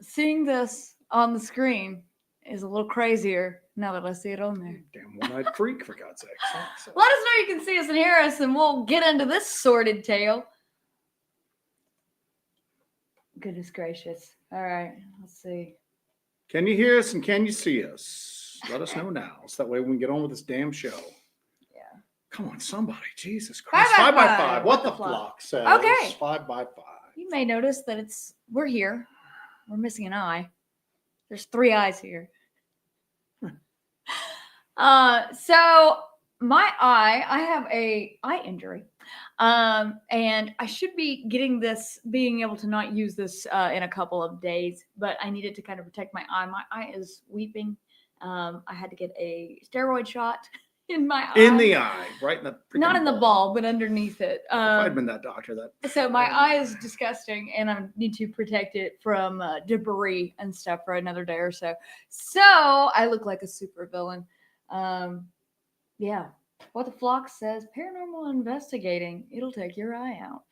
seeing this on the screen is a little crazier now that I see it on there. Damn one-eyed freak, for God's sake. So. Let us know you can see us and hear us, and we'll get into this sordid tale. Goodness gracious. All right, let's see. Can you hear us and can you see us? Let us know now, so that way we can get on with this damn show. Yeah. Come on, somebody. Jesus Christ. 5 by 5 by 5. What the flock says. Okay. 5 by 5. You may notice that we're here. We're missing an eye. There's 3 eyes here. So my eye, I have a eye injury. And I should be being able to not use this in a couple of days, but I needed to kind of protect my eye. My eye is weeping. I had to get a steroid shot in my eye. In the eye, right in the not in the ball, but underneath it. If I'd been that doctor, So my eye is disgusting, and I need to protect it from debris and stuff for another day or so. So I look like a super villain. Yeah. What the flock says, paranormal investigating, it'll take your eye out.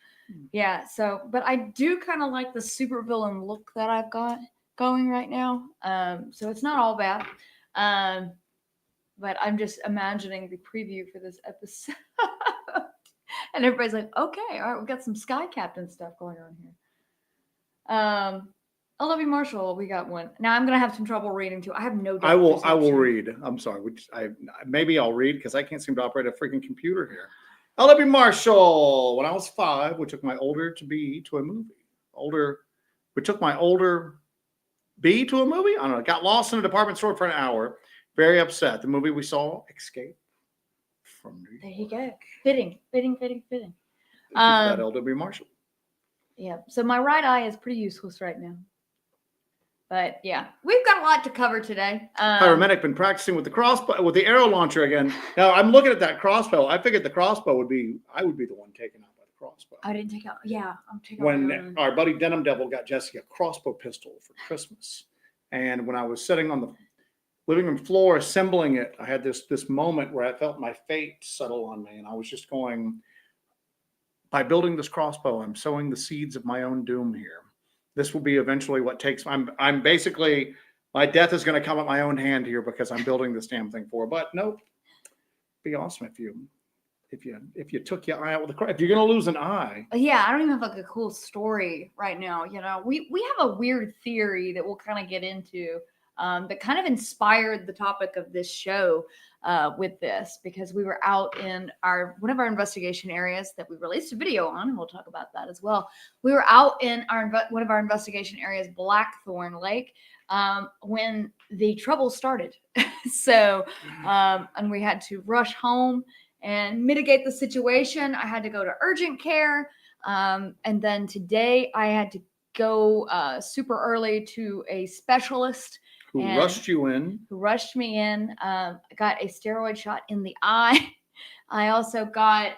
Yeah, so, but I do kind of like the supervillain look that I've got going right now. So it's not all bad. But I'm just imagining the preview for this episode. And everybody's like, okay, all right, we've got some Sky Captain stuff going on here. I love you, Marshall. We got one. Now I'm gonna have some trouble reading too. I have no. I will read. I'm sorry. Maybe I'll read because I can't seem to operate a freaking computer here. I love you, Marshall. When I was 5, we took my older B to a movie. We took my older B to a movie. I don't know. Got lost in a department store for an hour. Very upset. The movie we saw, Escape from New York. There you go. Fitting. That LW Marshall. Yeah. So my right eye is pretty useless right now. But yeah, we've got a lot to cover today. Paramedic been practicing with the crossbow, with the arrow launcher again. Now I'm looking at that crossbow. I figured the crossbow I would be the one taken out by the crossbow. I didn't take out. Yeah, I'm taking out. When our buddy Denim Devil got Jesse a crossbow pistol for Christmas, and when I was sitting on the living room floor assembling it, I had this moment where I felt my fate settle on me, and I was just going, by building this crossbow, I'm sowing the seeds of my own doom here. This will be eventually what takes. I'm basically, my death is going to come at my own hand here because I'm building this damn thing for. But nope, be awesome if you took your eye out with if you're going to lose an eye. Yeah, I don't even have like a cool story right now. We have a weird theory that we'll kind of get into that kind of inspired the topic of this show. With this, because we were out in one of our investigation areas that we released a video on, and we'll talk about that as well. We were out in one of our investigation areas, Blackthorn Lake, when the trouble started. So, and we had to rush home and mitigate the situation. I had to go to urgent care, and then today I had to go super early to a specialist. Who rushed you in? Who rushed me in. I got a steroid shot in the eye. I also got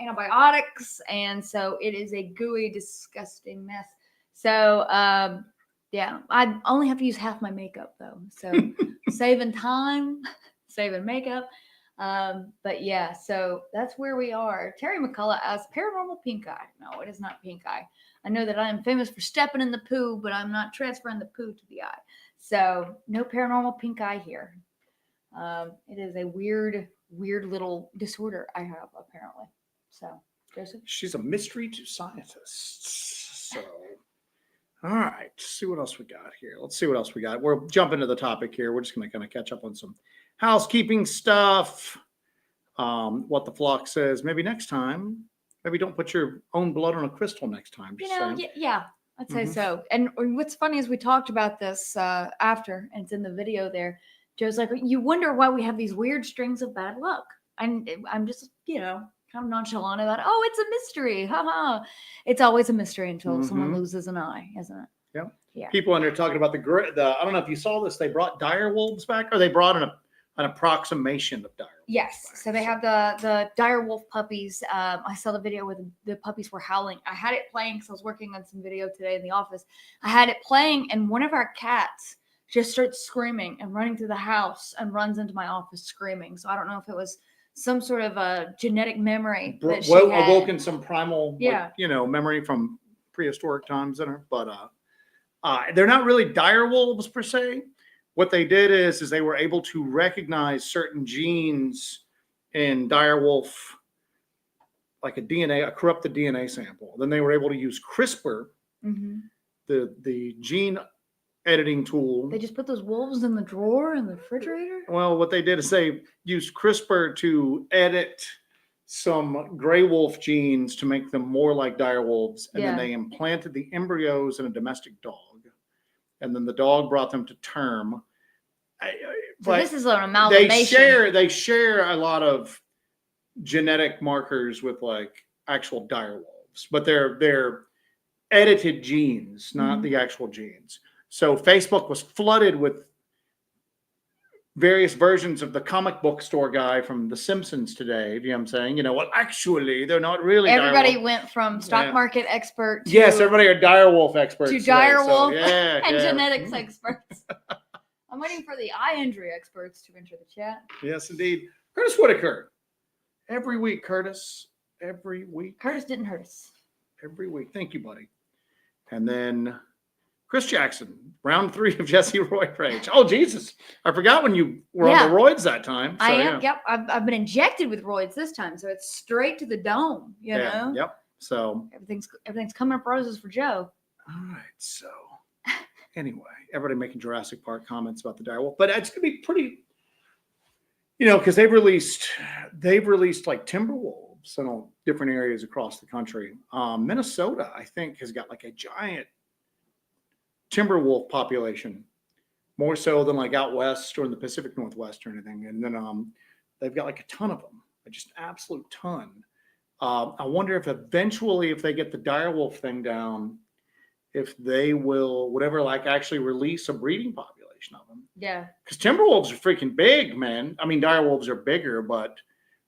antibiotics. And so it is a gooey, disgusting mess. So, yeah, I only have to use half my makeup, though. So saving time, saving makeup. But yeah, so that's where we are. Terry McCullough asks, paranormal pink eye. No, it is not pink eye. I know that I am famous for stepping in the poo, but I'm not transferring the poo to the eye. So no paranormal pink eye here. It is a weird little disorder I have, apparently. So, Joseph? She's a mystery to scientists. So, all right. Let's see what else we got here. We'll jump into the topic here. We're just going to kind of catch up on some housekeeping stuff. What the flock says. Maybe next time. Maybe don't put your own blood on a crystal next time. Yeah. I'd say so. And what's funny is we talked about this after, and it's in the video there. Joe's like, you wonder why we have these weird strings of bad luck. And I'm just, kind of nonchalant about it. Oh, it's a mystery. Ha. It's always a mystery until someone loses an eye, isn't it? Yep. Yeah. People in there talking about the I don't know if you saw this. They brought dire wolves back, or they brought an approximation of dire wolves. Yes. Back. So they have the dire wolf puppies. I saw the video where the puppies were howling. I had it playing because I was working on some video today in the office. I had it playing, and one of our cats just starts screaming and running through the house and runs into my office screaming. So I don't know if it was some sort of a genetic memory that she awoken some primal, memory from prehistoric times in her. But They're not really dire wolves per se. What they did is they were able to recognize certain genes in dire wolf, like a corrupted DNA sample. Then they were able to use CRISPR, the gene editing tool. They just put those wolves in the drawer in the refrigerator? Well, what they did is they used CRISPR to edit some gray wolf genes to make them more like dire wolves. And then they implanted the embryos in a domestic dog. And then the dog brought them to term. So this is an amalgamation. They share a lot of genetic markers with like actual dire wolves, but they're edited genes, not the actual genes. So Facebook was flooded with various versions of the comic book store guy from The Simpsons today. You know what I'm saying? You know, well, actually, they're not really. Everybody went from stock market expert to everybody are dire wolf experts. To dire wolf and genetics experts. I'm waiting for the eye injury experts to enter the chat. Yes, indeed. Curtis Whitaker. Every week, Curtis. Every week. Curtis didn't hurt us. Every week. Thank you, buddy. And then Chris Jackson, round 3 of Jesse Roy Rage. Oh, Jesus. I forgot when you were on the roids that time. So, I am. Yep. I've been injected with roids this time. So it's straight to the dome, you know? Yep. So everything's coming up roses for Joe. All right. So anyway, everybody making Jurassic Park comments about the direwolf, but it's going to be pretty, you know, because they've released like timber wolves in all different areas across the country. Minnesota, I think, has got like a giant timber wolf population, more so than like out west or in the Pacific Northwest or anything. And then they've got like a ton of them, just an absolute ton. I wonder if eventually, if they get the direwolf thing down, if they will, like actually release a breeding population of them. Yeah. Because timber wolves are freaking big, man. I mean, dire wolves are bigger, but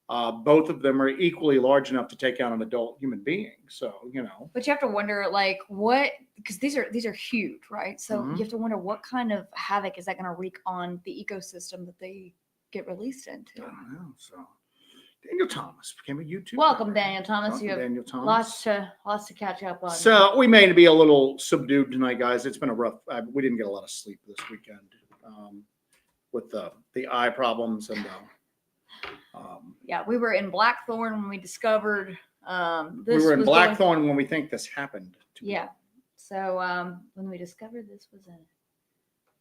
both of them are equally large enough to take out an adult human being. So, you know. But you have to wonder, like, what, because these are huge, right? So you have to wonder what kind of havoc is that going to wreak on the ecosystem that they get released into. I don't know. So Daniel Thomas became a YouTuber. Welcome, Daniel Thomas. Welcome, you have Daniel Thomas. Lots to catch up on. So we may be a little subdued tonight, guys. It's been a rough. We didn't get a lot of sleep this weekend with the eye problems and. We were in Blackthorn when we discovered this. We were in Blackthorn when we think this happened. So when we discovered this was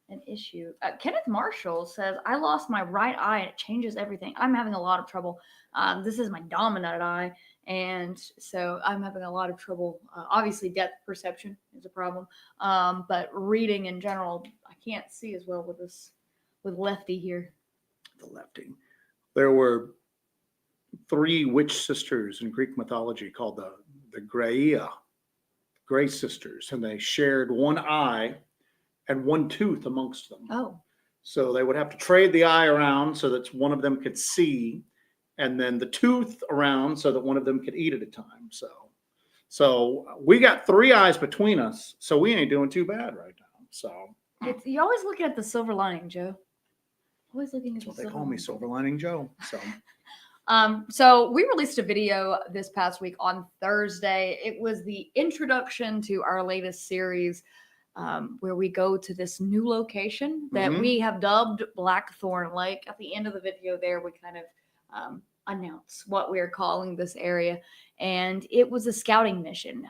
an issue. Kenneth Marshall says, I lost my right eye and it changes everything. I'm having a lot of trouble. This is my dominant eye. And so I'm having a lot of trouble. Obviously, depth perception is a problem. But reading in general, I can't see as well with lefty here. The lefty. There were 3 witch sisters in Greek mythology called the Grey sisters, and they shared one eye and one tooth amongst them. Oh. So they would have to trade the eye around so that one of them could see, and then the tooth around so that one of them could eat at a time. So we got 3 eyes between us, so we ain't doing too bad right now. So you're always looking at the silver lining, Joe. Always looking at That's what they call me, Silver Lining Joe. So we released a video this past week on Thursday. It was the introduction to our latest series, where we go to this new location that we have dubbed Blackthorn Lake. At the end of the video there, we kind of announce what we're calling this area. And it was a scouting mission.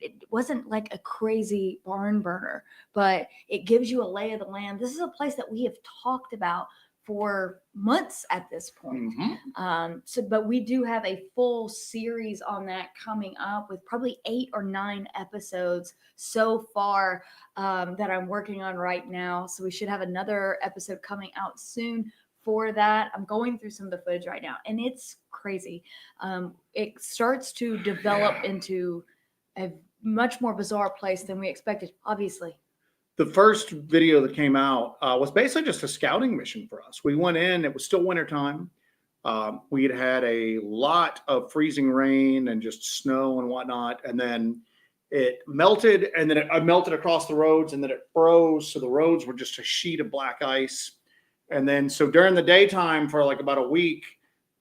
It wasn't like a crazy barn burner, but it gives you a lay of the land. This is a place that we have talked about for months at this point. But we do have a full series on that coming up with probably 8 or 9 episodes so far that I'm working on right now. So we should have another episode coming out soon for that. I'm going through some of the footage right now, and it's crazy. It starts to develop into a much more bizarre place than we expected, obviously. The first video that came out was basically just a scouting mission for us. We went in, it was still wintertime. We had a lot of freezing rain and just snow and whatnot. And then it melted, and then it melted across the roads, and then it froze. So the roads were just a sheet of black ice. And then, so during the daytime for like about a week,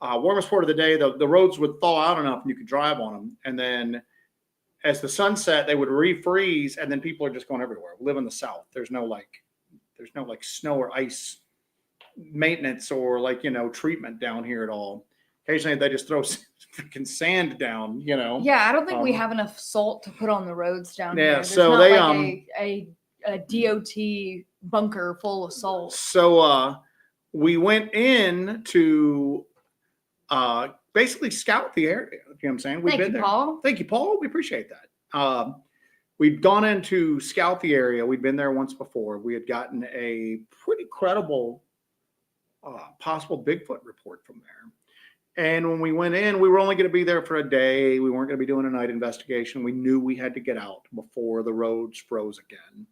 warmest part of the day, the roads would thaw out enough and you could drive on them. And then as the sun set, they would refreeze, and then people are just going everywhere. We live in the South. There's no like snow or ice maintenance or like, treatment down here at all. Occasionally they just throw freaking sand down, Yeah, I don't think we have enough salt to put on the roads down here. There's so not they like a DOT bunker full of salt. So we went in to basically scout the area. You know what I'm saying? We've been there. Paul. Thank you, Paul. We appreciate that. We'd gone in to scout the area. We'd been there once before. We had gotten a pretty credible possible Bigfoot report from there. And when we went in, we were only going to be there for a day. We weren't going to be doing a night investigation. We knew we had to get out before the roads froze again.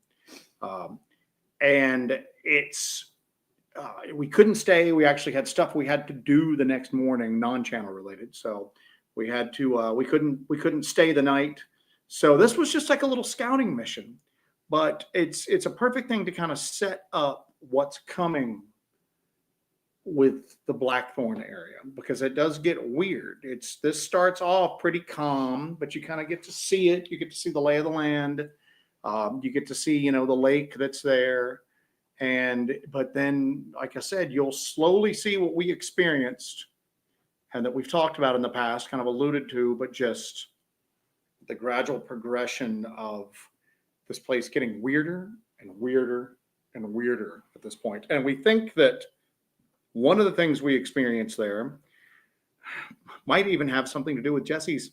And we couldn't stay. We actually had stuff we had to do the next morning, non-channel related. So we had to, we couldn't stay the night. So this was just like a little scouting mission, but it's a perfect thing to kind of set up what's coming with the Blackthorn area, because it does get weird. This starts off pretty calm, but you kind of get to see it. You get to see the lay of the land. You get to see, the lake that's there. But then, like I said, you'll slowly see what we experienced and that we've talked about in the past, kind of alluded to, but just the gradual progression of this place getting weirder and weirder and weirder at this point. And we think that one of the things we experienced there might even have something to do with Jesse's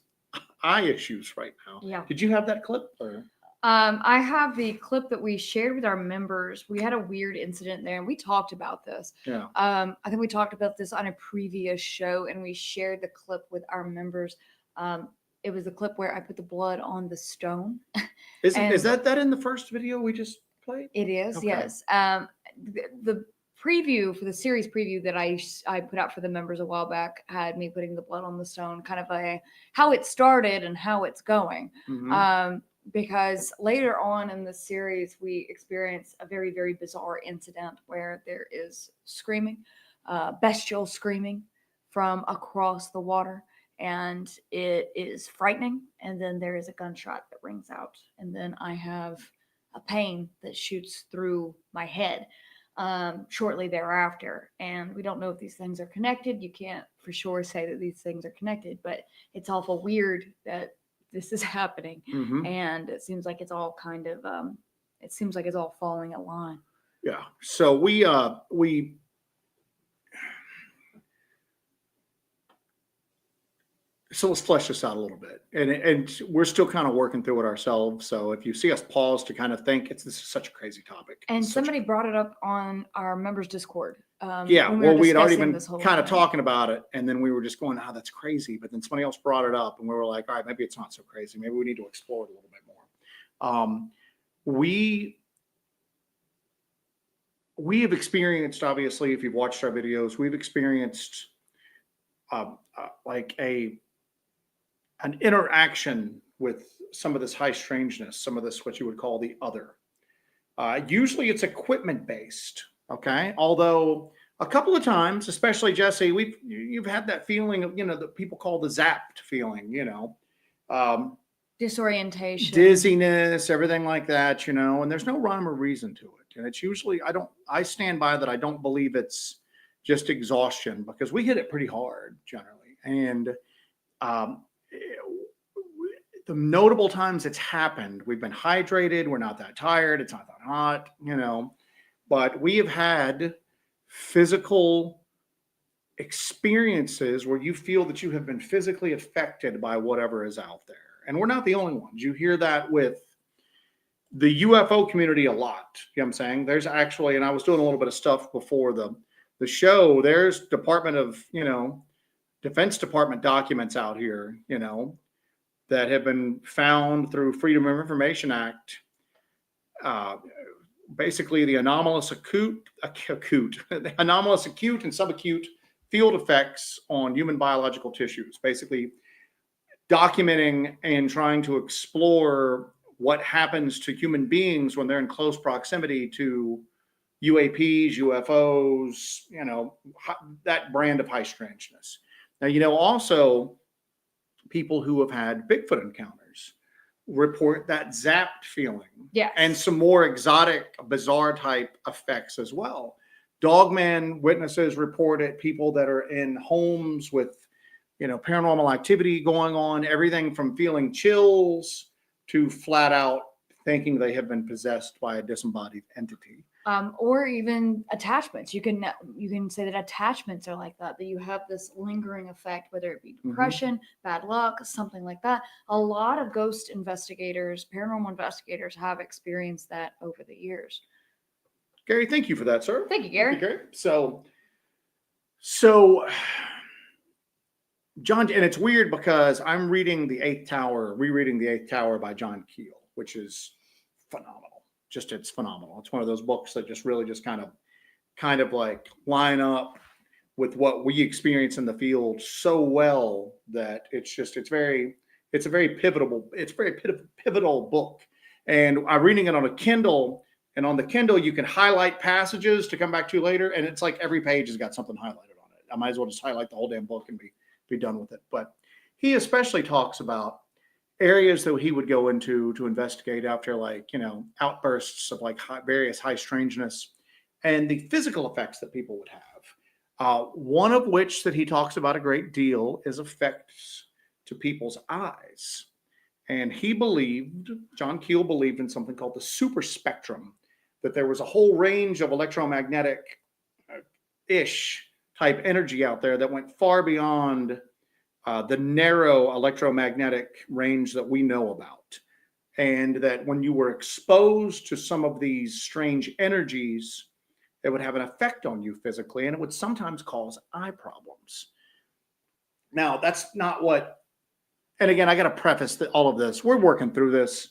eye issues right now. Yeah. Did you have that clip? Or? I have the clip that we shared with our members. We had a weird incident there, and we talked about this. Yeah. I think we talked about this on a previous show, and we shared the clip with our members. It was the clip where I put the blood on the stone. Is that in the first video we just played? It is, okay. Yes. The preview for the series preview that I put out for the members a while back had me putting the blood on the stone, kind of how it started and how it's going. Mm-hmm. Because later on in the series, we experience a very, very bizarre incident where there is screaming, bestial screaming from across the water, and it is frightening. And then there is a gunshot that rings out, and then I have a pain that shoots through my head shortly thereafter. And we don't know if these things are connected. You can't for sure say that these things are connected, but it's awful weird that this is happening. Mm-hmm. And it seems like it's all kind of it's all falling in line. Yeah. So we so let's flesh this out a little bit, and we're still kind of working through it ourselves. So if you see us pause to kind of think, this is such a crazy topic. And somebody brought it up on our members Discord. We had already been kind of talking about it, and then we were just going, that's crazy. But then somebody else brought it up, and we were like, all right, maybe it's not so crazy. Maybe we need to explore it a little bit more. We have experienced, obviously, if you've watched our videos, we've experienced like an interaction with some of this high strangeness, some of this, what you would call the other. Usually it's equipment based. Okay. Although a couple of times, especially Jesse, you've had that feeling of, that people call the zapped feeling, disorientation, dizziness, everything like that, and there's no rhyme or reason to it. And it's usually, I stand by that. I don't believe it's just exhaustion, because we hit it pretty hard generally. And, the notable times it's happened, we've been hydrated. We're not that tired. It's not that hot, but we have had physical experiences where you feel that you have been physically affected by whatever is out there. And we're not the only ones. You hear that with the UFO community a lot. You know what I'm saying? There's actually, and I was doing a little bit of stuff before the show, there's Defense Department documents out here, that have been found through Freedom of Information Act. Basically the anomalous acute and subacute field effects on human biological tissues, basically documenting and trying to explore what happens to human beings when they're in close proximity to UAPs, UFOs, that brand of high strangeness. Now, also people who have had Bigfoot encounters. report that zapped feeling. Yes. And some more exotic, bizarre type effects as well. Dogman witnesses reported people that are in homes with, paranormal activity going on, everything from feeling chills to flat out thinking they have been possessed by a disembodied entity. Or even attachments. You can say that attachments are like that you have this lingering effect, whether it be depression, bad luck, something like that. A lot of ghost investigators, paranormal investigators have experienced that over the years. Gary, thank you for that, sir. Thank you, Gary. Thank you, Gary. So John, and it's weird because I'm rereading The Eighth Tower by John Keel, which is phenomenal. It's phenomenal. It's one of those books that just really just kind of like line up with what we experience in the field so well that it's a very pivotal book. And I'm reading it on a Kindle, and on the Kindle you can highlight passages to come back to later, and it's like every page has got something highlighted on it. I might as well just highlight the whole damn book and be done with it. But he especially talks about areas that he would go into to investigate after, like, outbursts of like various high strangeness and the physical effects that people would have. One of which that he talks about a great deal is effects to people's eyes. And John Keel believed in something called the super spectrum, that there was a whole range of electromagnetic-ish type energy out there that went far beyond the narrow electromagnetic range that we know about. And that when you were exposed to some of these strange energies, it would have an effect on you physically, and it would sometimes cause eye problems. Now, that's not what, and again, I got to preface all of this. We're working through this.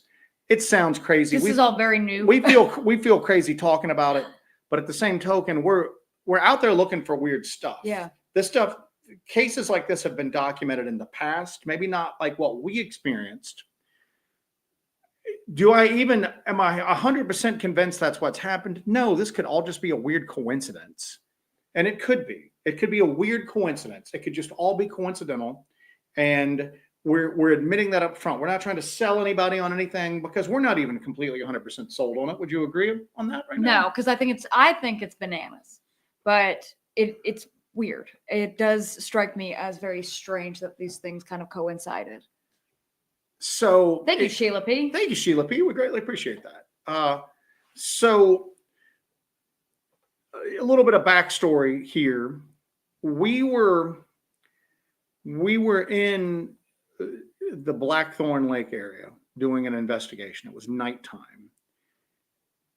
It sounds crazy. This is all very new. We feel crazy talking about it, but at the same token, we're out there looking for weird stuff. Yeah. This stuff, cases like this have been documented in the past, maybe not like what we experienced. Am I 100% convinced that's what's happened? No, this could all just be a weird coincidence. And it could be. It could be a weird coincidence. It could just all be coincidental. And we're admitting that up front. We're not trying to sell anybody on anything because we're not even completely 100% sold on it. Would you agree on that right now? No, because I think it's bananas. But it's weird. It does strike me as very strange that these things kind of coincided. So thank you, Sheila P. Thank you, Sheila P. We greatly appreciate that. So a little bit of backstory here. We were in the Blackthorn Lake area doing an investigation. It was nighttime.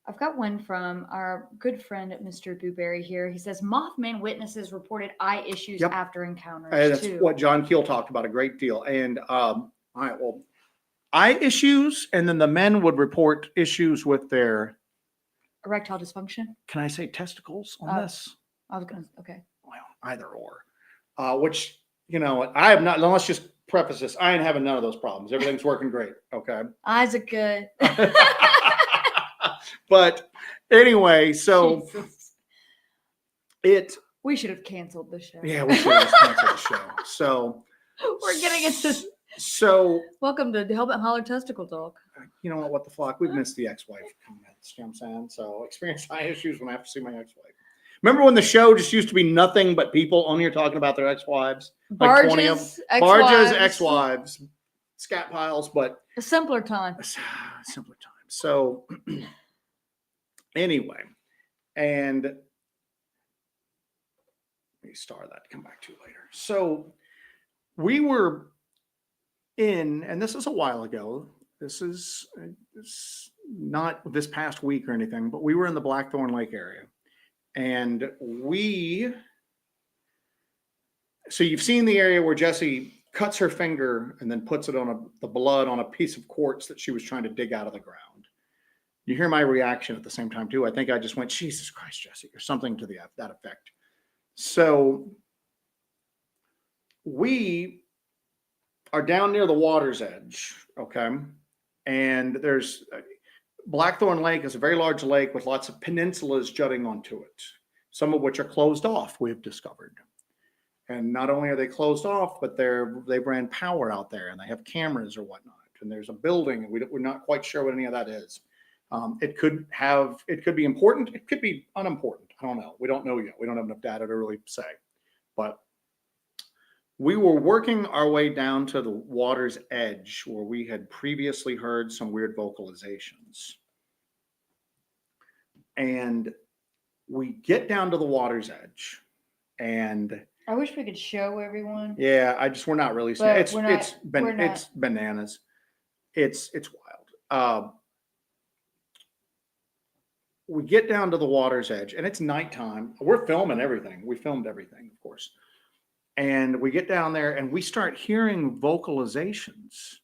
I've got one from our good friend Mr. Dewberry here. He says Mothman witnesses reported eye issues after encounters. That's what John Keel talked about a great deal. And all right, well, eye issues, and then the men would report issues with their erectile dysfunction. Can I say testicles on this? I was gonna. Okay. Well, either or. Which, I have not. Let's just preface this. I ain't having none of those problems. Everything's working great. Okay. Eyes are good. But anyway, so we should have canceled the show. Yeah, we should have canceled the show. So we're getting into. So welcome to Help and Holler Testicle Talk. You know what the fuck? We've missed the ex-wife comments. You know what I'm saying? So experience eye issues when I have to see my ex-wife. Remember when the show just used to be nothing but people on here talking about their ex-wives? Barges, like 20 of them. Barges, ex-wives, scat piles, but a simpler time. Simpler time. So anyway, and let me star that to come back to later. So we were in, and this is a while ago. This is not this past week or anything, but we were in the Blackthorn Lake area. And so you've seen the area where Jessie cuts her finger and then puts it on the blood on a piece of quartz that she was trying to dig out of the ground. You hear my reaction at the same time too. I think I just went, Jesus Christ, Jessie, or something to that effect. So we are down near the water's edge, okay? And there's Blackthorn Lake is a very large lake with lots of peninsulas jutting onto it, some of which are closed off, we've discovered. And not only are they closed off, but they ran power out there and they have cameras or whatnot. and there's a building, and we're not quite sure what any of that is. It could be important, it could be unimportant. I don't know. We don't know yet. We don't have enough data to really say. But we were working our way down to the water's edge where we had previously heard some weird vocalizations. And we get down to the water's edge, and I wish we could show everyone. yeah, we're not really seeing But it's bananas. It's wild. We get down to the water's edge, and it's nighttime. We're filming everything. We filmed everything, of course. And we get down there, and we start hearing vocalizations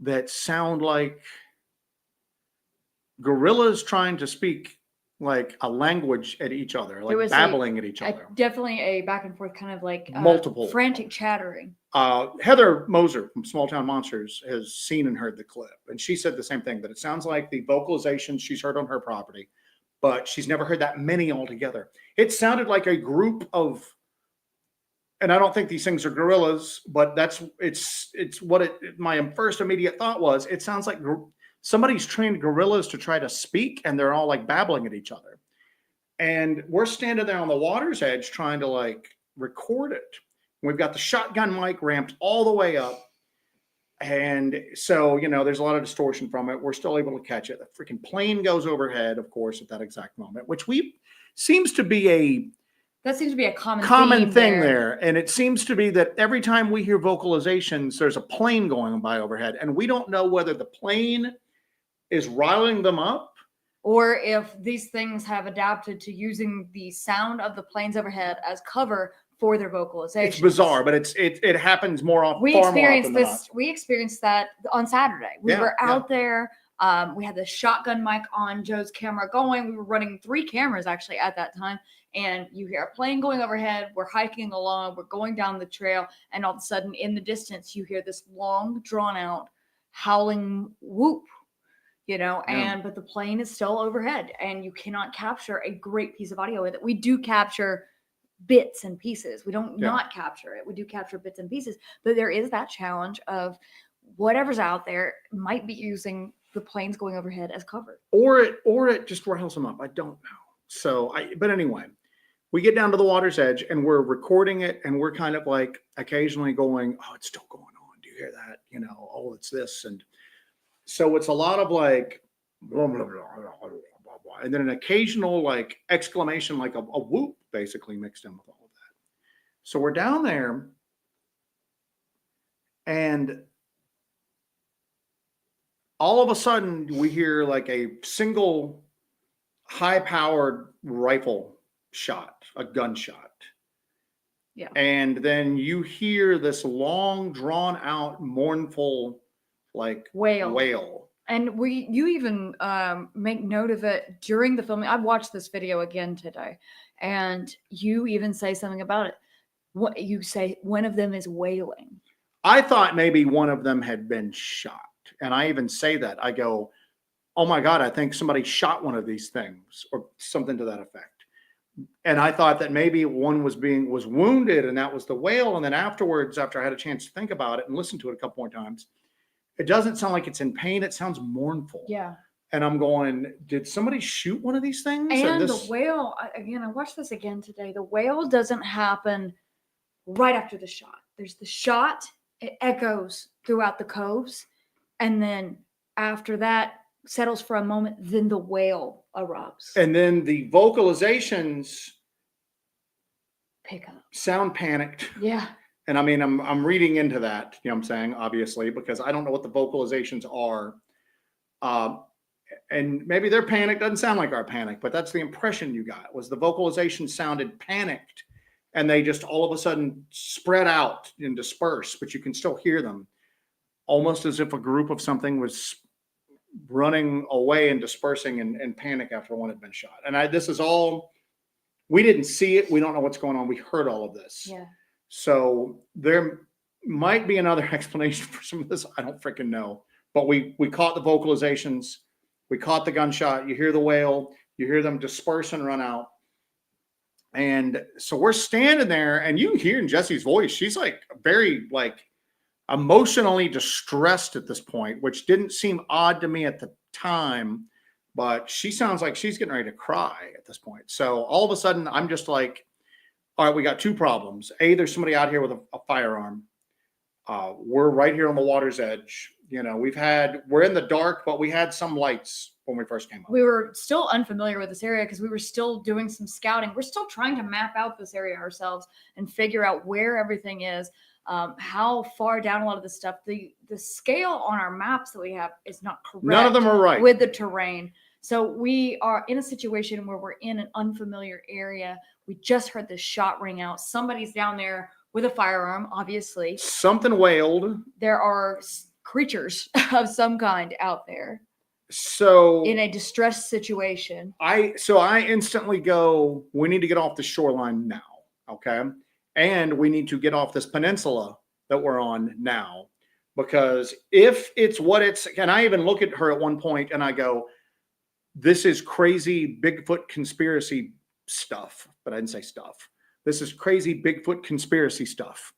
that sound like gorillas trying to speak like a language at each other, like babbling at each other. Definitely a back and forth, kind of like multiple frantic chattering. Heather Moser from Small Town Monsters has seen and heard the clip, and she said the same thing, that it sounds like the vocalizations she's heard on her property, but she's never heard that many altogether. It sounded like a group of, and I don't think these things are gorillas, but it's what my first immediate thought was. It sounds like somebody's trained gorillas to try to speak, and they're all like babbling at each other. And we're standing there on the water's edge trying to like record it. We've got the shotgun mic ramped all the way up. And so, there's a lot of distortion from it. We're still able to catch it. The freaking plane goes overhead, of course, at that exact moment, which seems to be a common thing there. And it seems to be that every time we hear vocalizations, there's a plane going by overhead, and we don't know whether the plane is riling them up, or if these things have adapted to using the sound of the planes overhead as cover for their vocalization. It's bizarre, but it happens more often. We experienced that on Saturday. We were out there. We had the shotgun mic on Joe's camera going. We were running 3 cameras actually at that time. And you hear a plane going overhead. We're hiking along. We're going down the trail. And all of a sudden, in the distance, you hear this long, drawn-out howling whoop, but the plane is still overhead. And you cannot capture a great piece of audio with it. We do capture bits and pieces. We don't not capture it. We do capture bits and pieces. But there is that challenge of whatever's out there might be using the planes going overhead as cover. Or it just riles them up. I don't know. But anyway, we get down to the water's edge, and we're recording it, and we're kind of like occasionally going, oh, it's still going on. Do you hear that? Oh, it's this. And so it's a lot of like, blah, blah, blah, blah, blah, blah, and then an occasional like exclamation, like a whoop, basically mixed in with all of that. So we're down there, and all of a sudden we hear like a single high-powered rifle shot, a gunshot. Yeah. And then you hear this long, drawn-out, mournful, like wail. And you even make note of it during the filming. I watched this video again today, and you even say something about it. What you say, one of them is wailing. I thought maybe one of them had been shot, and I even say that. I go, oh my God, I think somebody shot one of these things, or something to that effect. And I thought that maybe one was wounded, and that was the wail. And then afterwards, after I had a chance to think about it and listen to it a couple more times, it doesn't sound like it's in pain. It sounds mournful. Yeah. And I'm going, did somebody shoot one of these things? And the wail, again, I watched this again today. The wail doesn't happen right after the shot. There's the shot. It echoes throughout the coves. And then after that, settles for a moment, then the wail erupts. And then the vocalizations pick up. Sound panicked. Yeah. And I mean, I'm reading into that, you know what I'm saying, obviously, because I don't know what the vocalizations are. And maybe their panic doesn't sound like our panic, but that's the impression you got, was the vocalization sounded panicked, and they just all of a sudden spread out and disperse, but you can still hear them, almost as if a group of something was running away and dispersing in panic after one had been shot. And this is all, we didn't see it. We don't know what's going on. We heard all of this. Yeah. So there might be another explanation for some of this. I don't freaking know. But we caught the vocalizations. We caught the gunshot. You hear the wail. You hear them disperse and run out. And so we're standing there, and you can hear in Jesse's voice, she's like very like, emotionally distressed at this point, which didn't seem odd to me at the time, but she sounds like she's getting ready to cry at this point. So all of a sudden, I'm just like, all right, we got two problems. A, there's somebody out here with a firearm. We're right here on the water's edge. You know, we're in the dark, but we had some lights when we first came up. We were still unfamiliar with this area because we were still doing some scouting. We're still trying to map out this area ourselves and figure out where everything is, how far down a lot of the stuff. The scale on our maps that we have is not correct. None of them are right with the terrain. So we are in a situation where we're in an unfamiliar area. We just heard this shot ring out. Somebody's down there with a firearm, obviously. Something wailed. There are creatures of some kind out there. So in a distressed situation. I instantly go, we need to get off the shoreline now. Okay. And we need to get off this peninsula that we're on now. Because if it's what it's, and I even look at her at one point and I go, this is crazy Bigfoot conspiracy stuff. But I didn't say stuff. This is crazy Bigfoot conspiracy stuff.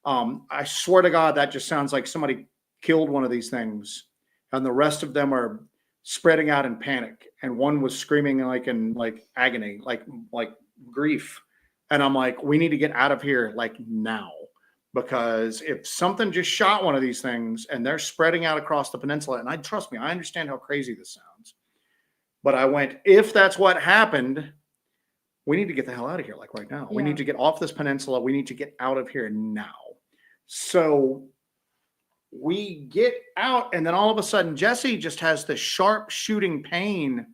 I swear to God, that just sounds like somebody killed one of these things and the rest of them are spreading out in panic. And one was screaming in agony, like grief. And I'm like, we need to get out of here like now, because if something just shot one of these things and they're spreading out across the peninsula, and trust me, I understand how crazy this sounds, but I went, if that's what happened, we need to get the hell out of here, like right now. Yeah. We need to get off this peninsula. We need to get out of here now. So we get out, and then all of a sudden, Jessie just has this sharp shooting pain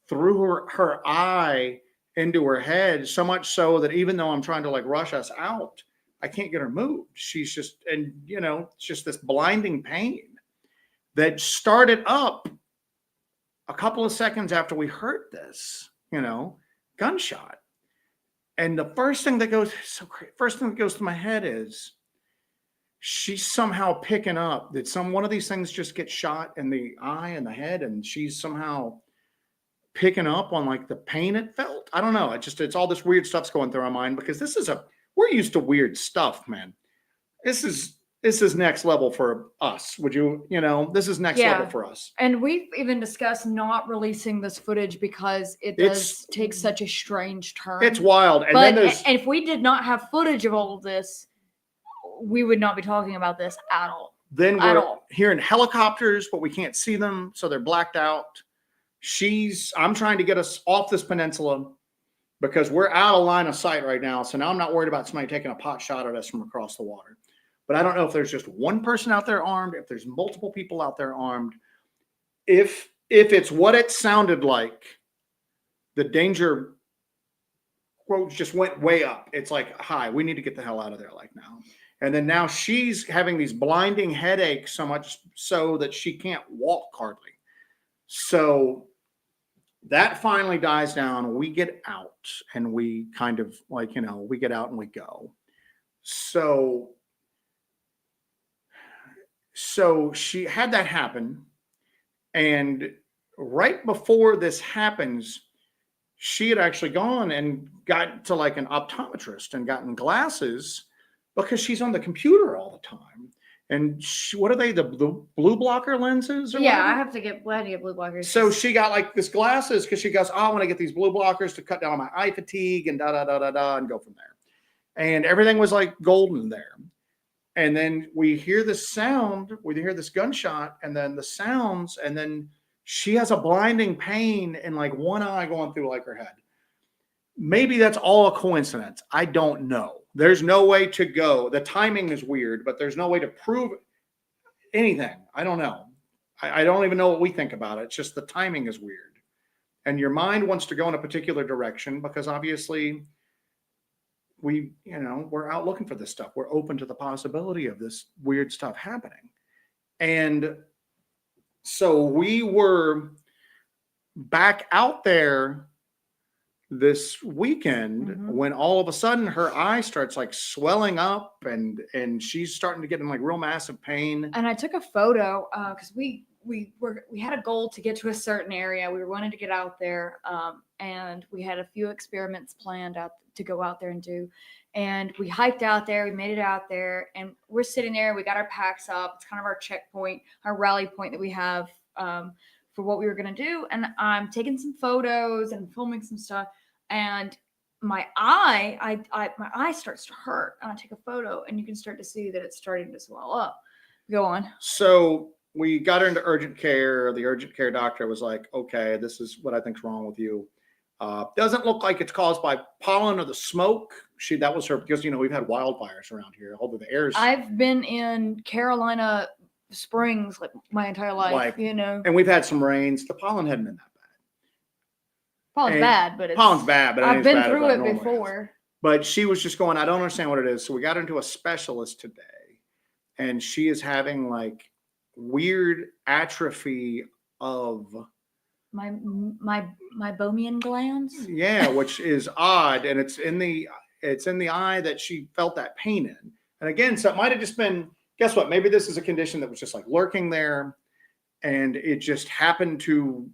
through her eye into her head, so much so that even though I'm trying to rush us out, I can't get her moved. She's just, and it's just this blinding pain that started up a couple of seconds after we heard this, gunshot. And the first thing that goes through my head is, she's somehow picking up that one of these things just gets shot in the eye and the head, and she's somehow picking up on the pain it felt. I don't know. It's all this weird stuff's going through our mind, because we're used to weird stuff, man. This is next level for us. This is next level for us. And we've even discussed not releasing this footage because it does take such a strange turn. It's wild. And if we did not have footage of all of this, we would not be talking about this at all. Then we're hearing helicopters, but we can't see them, so they're blacked out. I'm trying to get us off this peninsula because we're out of line of sight right now. So now I'm not worried about somebody taking a pot shot at us from across the water. But I don't know if there's just one person out there armed, if there's multiple people out there armed. If it's what it sounded like, the danger quote just went way up. It's like, hi, we need to get the hell out of there now. And then now she's having these blinding headaches so much so that she can't walk hardly. So that finally dies down. We get out and we kind of we get out and we go. So she had that happen. And right before this happens, she had actually gone and got to an optometrist and gotten glasses, because she's on the computer all the time. And what are they? The blue blocker lenses? Yeah, I have to get blue blockers. So she got this glasses because she goes, oh, I want to get these blue blockers to cut down on my eye fatigue and and go from there. And everything was golden there. And then we hear this sound, we hear this gunshot, and then the sounds, and then she has a blinding pain in one eye going through her head. Maybe that's all a coincidence. I don't know. There's no way to go. The timing is weird, but there's no way to prove anything. I don't know. I don't even know what we think about it. It's just the timing is weird. And your mind wants to go in a particular direction because obviously we're out looking for this stuff. We're open to the possibility of this weird stuff happening. And so we were back out there this weekend when all of a sudden her eye starts swelling up and she's starting to get in real massive pain. And I took a photo because we had a goal to get to a certain area. We wanted to get out there. and we had a few experiments planned out to go out there and do. And we hiked out there, we made it out there, and we're sitting there. We got our packs up. It's kind of our checkpoint, our rally point that we have for what we were going to do. And I'm taking some photos and filming some stuff. And my eye starts to hurt. And I take a photo, and you can start to see that it's starting to swell up. Go on. So we got her into urgent care. The urgent care doctor was like, okay, this is what I think's wrong with you. Doesn't look like it's caused by pollen or the smoke. That was her, because, we've had wildfires around here. Although the air's. I've been in Carolina Springs like my entire life, And we've had some rains. The pollen hadn't been that bad. Pollen's bad, but I've been through it Is. before. But she was just going, I don't understand what it is. So we got into a specialist today, and she is having like weird atrophy of my meibomian glands. Yeah, which is odd, and it's in the eye that she felt that pain in. And again, so it might have just been, guess what? Maybe this is a condition that was just like lurking there, and it just happened to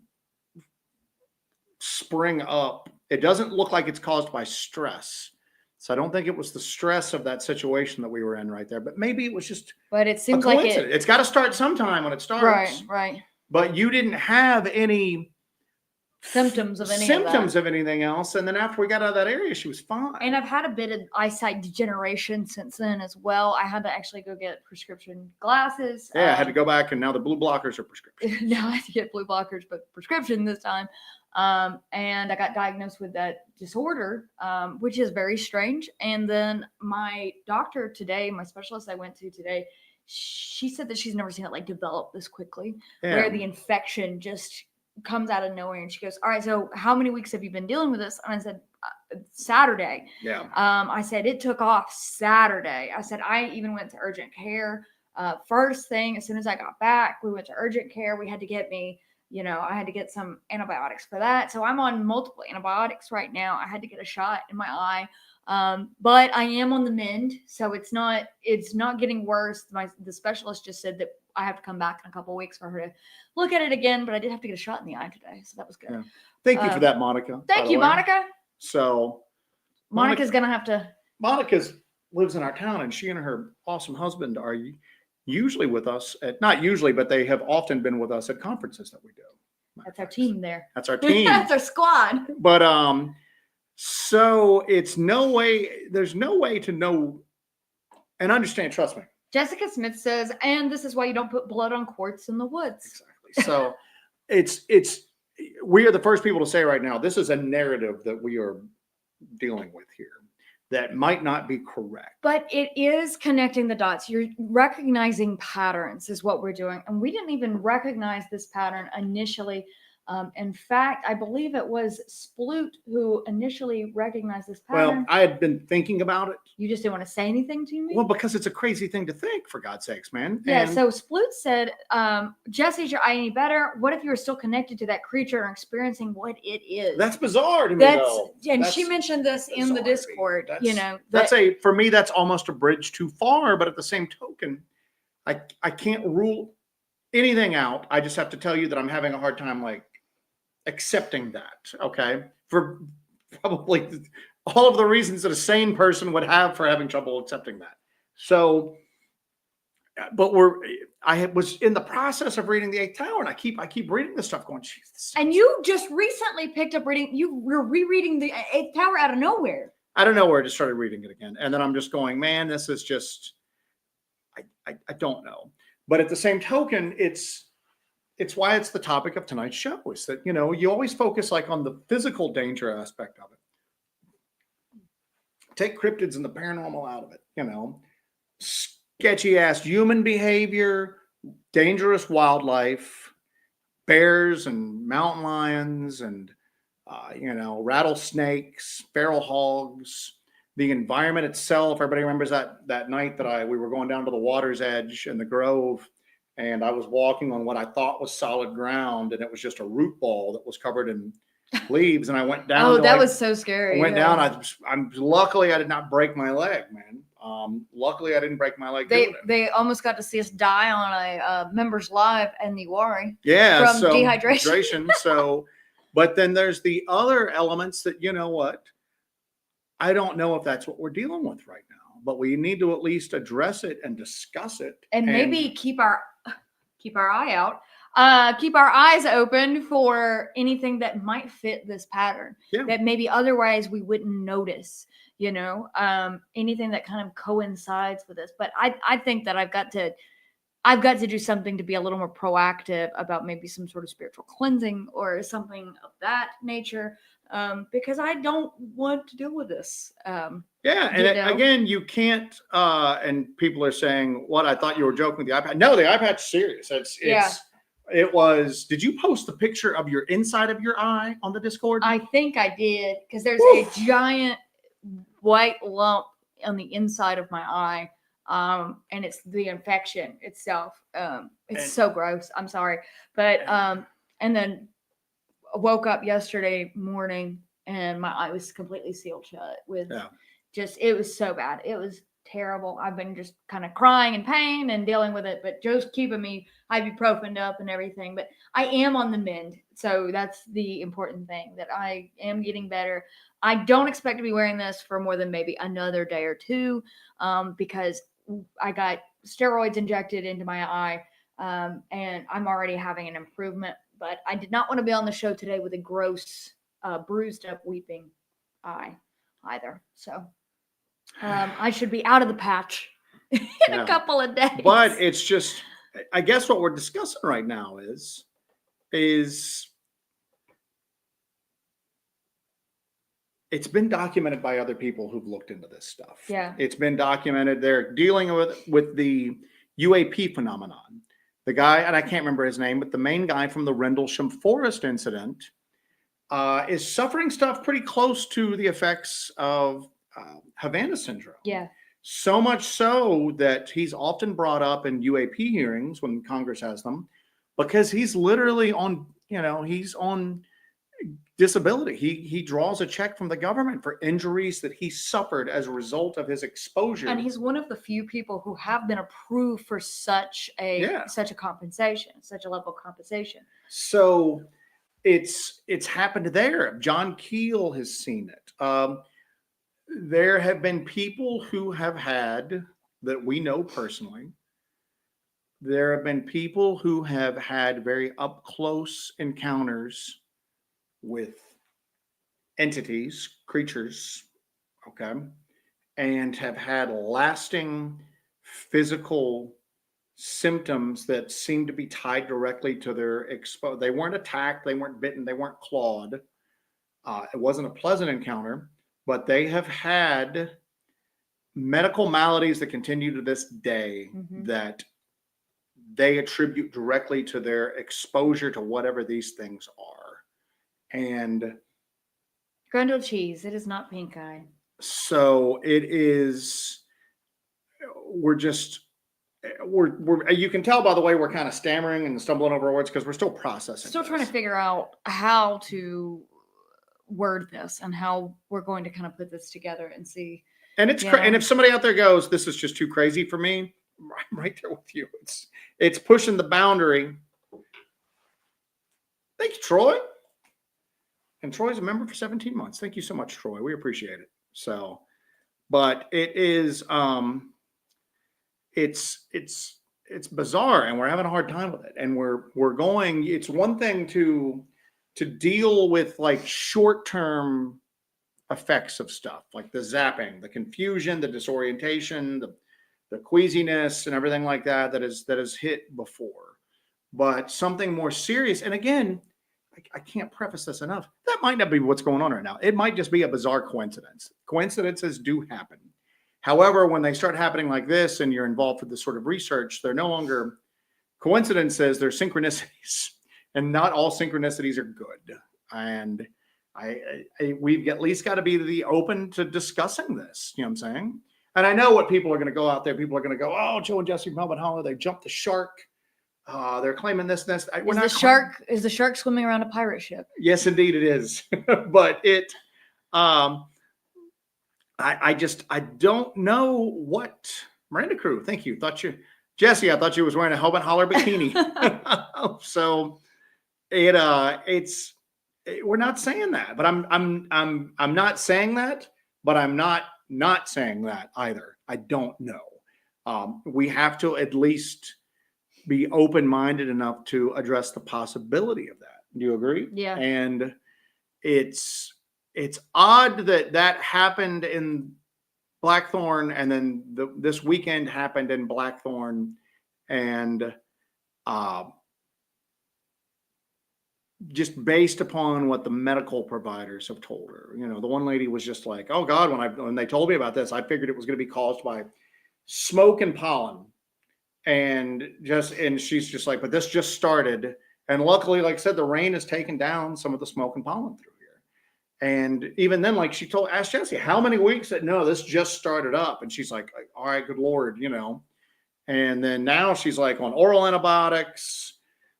spring up. It doesn't look like it's caused by stress. So I don't think it was the stress of that situation that we were in right there, but maybe it was just. But it seems like it's got to start sometime when it starts. Right. But you didn't have any symptoms of anything else, and then after we got out of that area, she was fine. And I've had a bit of eyesight degeneration since then as well. I had to actually go get prescription glasses. Yeah, I had to go back, and now the blue blockers are prescription. Now I have to get blue blockers, but prescription this time. And I got diagnosed with that disorder, which is very strange. And then my doctor today, my specialist I went to today, she said that she's never seen it like develop this quickly, where the infection just comes out of nowhere. And she goes, all right, so how many weeks have you been dealing with this? And I said, Saturday. Yeah. I said, it took off Saturday. I said, I even went to urgent care. First thing, as soon as I got back, we went to urgent care. We had to get me, I had to get some antibiotics for that. So I'm on multiple antibiotics right now. I had to get a shot in my eye. But I am on the mend, so it's not getting worse. The specialist just said that I have to come back in a couple of weeks for her to look at it again, but I did have to get a shot in the eye today, so that was good. Yeah. Thank you for that, Monica. Thank you, Monica. So Monica's gonna have to. Monica lives in our town, and she and her awesome husband are usually with us not usually, but they have often been with us at conferences that we do. That's our team there. That's our team. That's our squad. But so there's no way to know and understand, trust me. Jessica Smith says, and this is why you don't put blood on quartz in the woods. Exactly. So we are the first people to say right now, this is a narrative that we are dealing with here that might not be correct. But it is connecting the dots. You're recognizing patterns is what we're doing. And we didn't even recognize this pattern initially. In fact, I believe it was Sploot who initially recognized this pattern. Well, I had been thinking about it. You just didn't want to say anything to me? Well, because it's a crazy thing to think, for God's sakes, man. Yeah, so Sploot said, Jesse, is your eye any better? What if you were still connected to that creature and experiencing what it is? That's bizarre to me, though. And she mentioned this in the Discord, For me, that's almost a bridge too far, but at the same token, I can't rule anything out. I just have to tell you that I'm having a hard time, accepting that, okay, for probably all of the reasons that a sane person would have for having trouble accepting that. So, but I was in the process of reading the Eighth Tower, and I keep reading this stuff, going, Jesus. And you just recently picked up reading. You were rereading the Eighth Tower out of nowhere. Out of nowhere, I just started reading it again, and then I'm just going, man, this is just, I don't know. But at the same token, it's why it's the topic of tonight's show, is that, you always focus on the physical danger aspect of it. Take cryptids and the paranormal out of it, sketchy ass human behavior, dangerous wildlife, bears and mountain lions and, rattlesnakes, feral hogs, the environment itself. Everybody remembers that night that we were going down to the water's edge in the Grove, and I was walking on what I thought was solid ground, and it was just a root ball that was covered in leaves. And I went down. Oh, that was so scary. I went down. I'm luckily I did not break my leg, man. Luckily I didn't break my leg. They almost got to see us die on a members live in the Wari. Yeah, from dehydration. So But then there's the other elements that, you know what? I don't know if that's what we're dealing with right now, but we need to at least address it and discuss it. And maybe keep our eye out. Keep our eyes open for anything that might fit this pattern that maybe otherwise we wouldn't notice, you know, anything that kind of coincides with this. But I think that I've got to do something to be a little more proactive about maybe some sort of spiritual cleansing or something of that nature, because I don't want to deal with this. And again, you can't, and people are saying, what, I thought you were joking with the iPad. No, the iPad's serious. It was, did you post the picture of your inside of your eye on the Discord? I think I did, because there's a giant white lump on the inside of my eye. And it's the infection itself. It's so gross. I'm sorry. But, and then I woke up yesterday morning and my eye was completely sealed shut with it was so bad. It was terrible. I've been just kind of crying in pain and dealing with it, but Joe's keeping me ibuprofen up and everything, but I am on the mend. So that's the important thing, that I am getting better. I don't expect to be wearing this for more than maybe another day or two, because I got steroids injected into my eye, and I'm already having an improvement, but I did not want to be on the show today with a gross, bruised up, weeping eye either. So I should be out of the patch in a couple of days. But it's just, I guess what we're discussing right now is it's been documented by other people who've looked into this stuff. Yeah. It's been documented. They're dealing with the UAP phenomenon. The guy, and I can't remember his name, but the main guy from the Rendlesham Forest incident is suffering stuff pretty close to the effects of Havana syndrome. Yeah. So much so that he's often brought up in UAP hearings when Congress has them, because he's literally on, he's on disability. He draws a check from the government for injuries that he suffered as a result of his exposure. And he's one of the few people who have been approved for such a compensation, such a level of compensation. So it's happened there. John Keel has seen it. There have been people who have had, that we know personally, there have been people who have had very up close encounters with entities, creatures, okay, and have had lasting physical symptoms that seem to be tied directly to their They weren't attacked, they weren't bitten, they weren't clawed. It wasn't a pleasant encounter, but they have had medical maladies that continue to this day that they attribute directly to their exposure to whatever these things are. And Grundle cheese, it is not pink eye. So it is, you can tell by the way we're kind of stammering and stumbling over words because we're still processing. Still trying to figure out how to word this and how we're going to kind of put this together and see. And and if somebody out there goes, this is just too crazy for me, I'm right there with you. It's pushing the boundary. Thank you, Troy. And Troy's a member for 17 months. Thank you so much, Troy. We appreciate it. So, but it is, it's bizarre, and we're having a hard time with it. And we're going, it's one thing to deal with like short-term effects of stuff, like the zapping, the confusion, the disorientation, the queasiness and everything like that has hit before. But something more serious, and again, I can't preface this enough, that might not be what's going on right now. It might just be a bizarre coincidence. Coincidences do happen. However, when they start happening like this and you're involved with this sort of research, they're no longer coincidences, they're synchronicities. And not all synchronicities are good. And we've at least got to be open to discussing this. You know what I'm saying? And I know what people are going to go out there. People are going to go, oh, Joe and Jesse from Melbourne Holler, they jumped the shark. They're claiming this and this. Is the shark swimming around a pirate ship? Yes, indeed it is. But I don't know what. Miranda Crew, thank you. Jesse, I thought you was wearing a Melbourne Holler bikini. So it's we're not saying that, but I'm not saying that, but I'm not saying that either. I don't know. We have to at least be open-minded enough to address the possibility of that. Do you agree? Yeah. And it's odd that that happened in Blackthorn, and then this weekend happened in Blackthorn, and just based upon what the medical providers have told her. You know, the one lady was just like, "Oh God, when they told me about this, I figured it was going to be caused by smoke and pollen." And she's just like, "But this just started." And luckily, like I said, the rain has taken down some of the smoke and pollen through here. And even then, like asked Jessie, "How many weeks?" No, this just started up. And she's like, "All right, good Lord, you know." And then now she's like on oral antibiotics,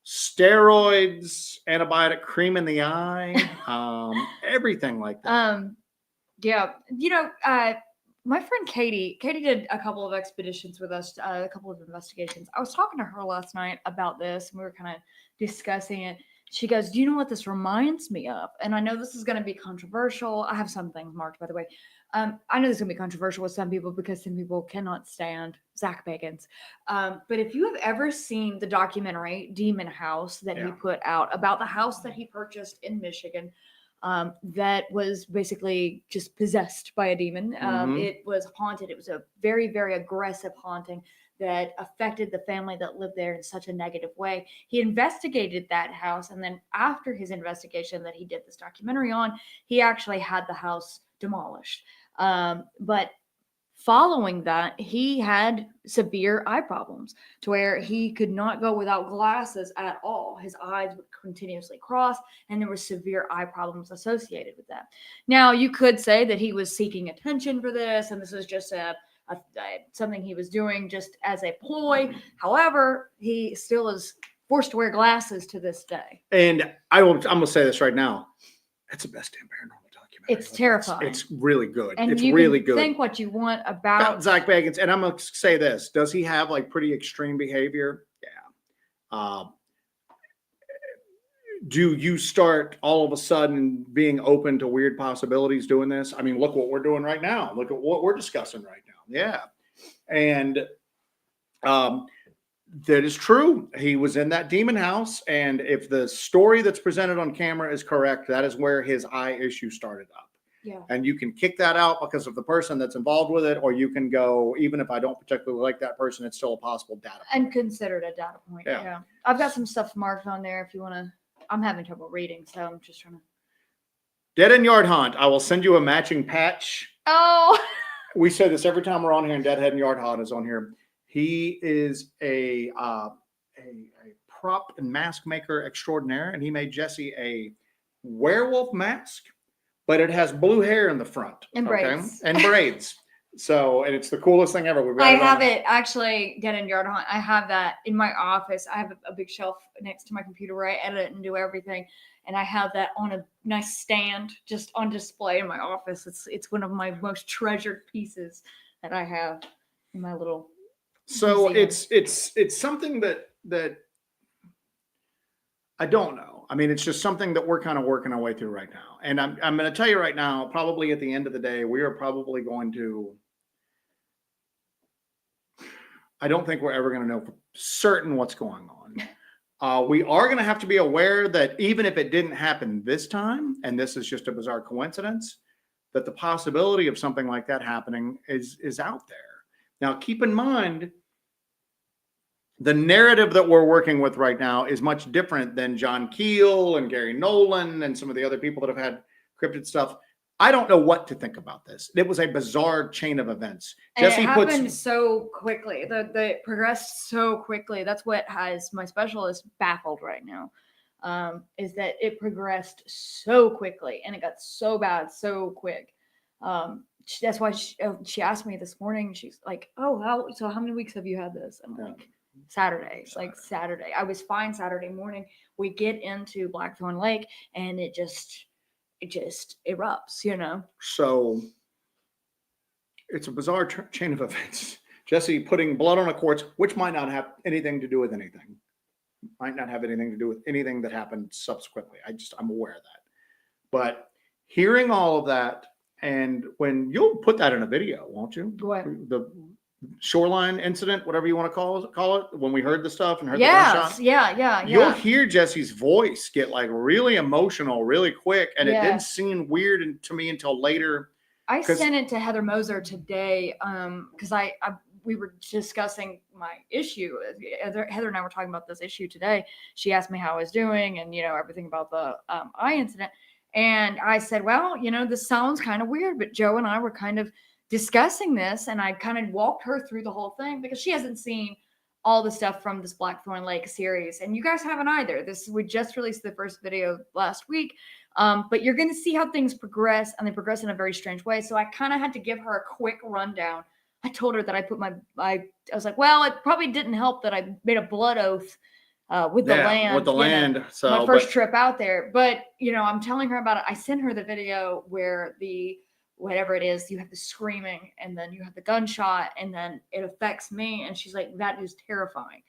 steroids, antibiotic cream in the eye, everything like that. Yeah, my friend Katie did a couple of expeditions with us, a couple of investigations. I was talking to her last night about this, and we were kind of discussing it. She goes, "Do you know what this reminds me of?" And I know this is going to be controversial. I have some things marked, by the way. I know this is going to be controversial with some people because some people cannot stand Zach Bagans. But if you have ever seen the documentary Demon House that he put out about the house that he purchased in Michigan, that was basically just possessed by a demon. It was haunted. It was a very, very aggressive haunting that affected the family that lived there in such a negative way. He investigated that house, and then after his investigation that he did this documentary on, he actually had the house demolished. But following that, he had severe eye problems to where he could not go without glasses at all. His eyes would continuously cross, and there were severe eye problems associated with that. Now, you could say that he was seeking attention for this, and this was just something he was doing just as a ploy. However, he still is forced to wear glasses to this day. And I'm going to say this right now. It's the best damn paranormal. It's terrifying. It's really good. And it's you really can good. Think what you want about Zach Bagans. And I'm going to say this. Does he have like pretty extreme behavior? Yeah. Do you start all of a sudden being open to weird possibilities doing this? I mean, look what we're doing right now. Look at what we're discussing right now. Yeah. And that is true. He was in that demon house. And if the story that's presented on camera is correct, that is where his eye issue started up. Yeah. And you can kick that out because of the person that's involved with it, or you can go, even if I don't particularly like that person, it's still a possible data point. And considered a data point. Yeah. I've got some stuff marked on there if you want to. I'm having trouble reading, so I'm just trying to. Dead End Yard Haunt. I will send you a matching patch. Oh. We say this every time we're on here, and Deadhead and Yard Haunt is on here. He is a prop and mask maker extraordinaire, and he made Jessie a werewolf mask, but it has blue hair in the front. And braids. And braids. So, and it's the coolest thing ever. I have it actually, Dead End Yard Haunt. I have that in my office. I have a big shelf next to my computer where I edit and do everything. And I have that on a nice stand just on display in my office. It's one of my most treasured pieces that I have in my little So museum. it's something that I don't know. I mean, it's just something that we're kind of working our way through right now. And I'm going to tell you right now, probably at the end of the day, we are probably going to, I don't think we're ever going to know for certain what's going on. We are going to have to be aware that even if it didn't happen this time, and this is just a bizarre coincidence, that the possibility of something like that happening is out there. Now, keep in mind, the narrative that we're working with right now is much different than John Keel and Garry Nolan and some of the other people that have had cryptid stuff. I don't know what to think about this. It was a bizarre chain of events. And Jessie it happened so quickly. It progressed so quickly. That's what has my specialist baffled right now, is that it progressed so quickly and it got so bad so quick. That's why she asked me this morning. She's like, "Oh, how many weeks have you had this?" I'm like, Saturday. Like Saturday. I was fine Saturday morning. We get into Blackthorn Lake and it just erupts, you know. So it's a bizarre chain of events. Jessie putting blood on a quartz, which might not have anything to do with anything. Might not have anything to do with anything that happened subsequently. I'm aware of that. But hearing all of that, and when you'll put that in a video, won't you? What? The shoreline incident, whatever you want to call it, when we heard the stuff and heard the Yes, gunshot. yeah. You'll hear Jesse's voice get like really emotional really quick, and it didn't Yes. seem weird to me until later. I 'Cause- sent it to Heather Moser today because we were discussing my issue. Heather and I were talking about this issue today. She asked me how I was doing and, everything about the eye incident. And I said, well, this sounds kind of weird, but Joe and I were kind of discussing this, and I kind of walked her through the whole thing because she hasn't seen all the stuff from this Blackthorn Lake series, and you guys haven't either. We just released the first video last week, but you're going to see how things progress, and they progress in a very strange way. So I kind of had to give her a quick rundown. I told her that I put I was like, well, it probably didn't help that I made a blood oath with the land. With the land. So my first trip out there. But, I'm telling her about it. I sent her the video where whatever it is, you have the screaming and then you have the gunshot and then it affects me. And she's like, that is terrifying.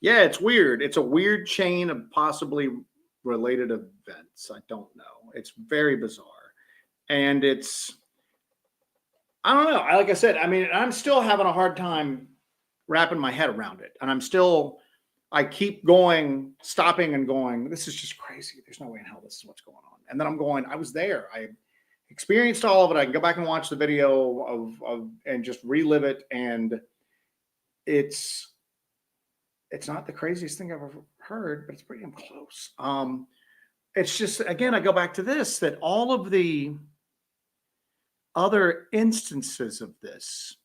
Yeah, it's weird. It's a weird chain of possibly related events. I don't know. It's very bizarre. And I don't know. Like I said, I'm still having a hard time wrapping my head around it. And I keep stopping and going, this is just crazy. There's no way in hell this is what's going on. And then I'm going, I was there. I experienced all of it. I can go back and watch the video of and just relive it. And it's not the craziest thing I've ever heard, but it's pretty damn close. It's just, again, I go back to this, that all of the other instances of this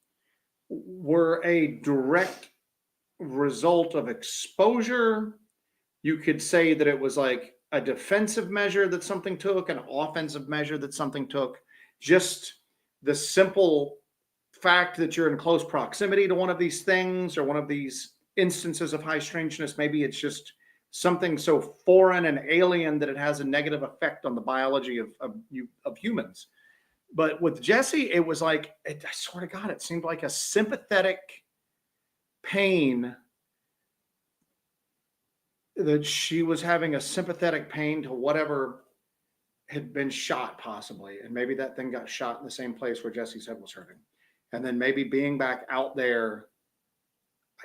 were a direct result of exposure. You could say that it was like a defensive measure that something took, an offensive measure that something took. Just the simple fact that you're in close proximity to one of these things or one of these instances of high strangeness, maybe it's just something so foreign and alien that it has a negative effect on the biology of humans. But with Jesse, it was like, I swear to God, it seemed like a sympathetic pain, that she was having a sympathetic pain to whatever had been shot possibly. And maybe that thing got shot in the same place where Jesse's head was hurting. And then maybe being back out there,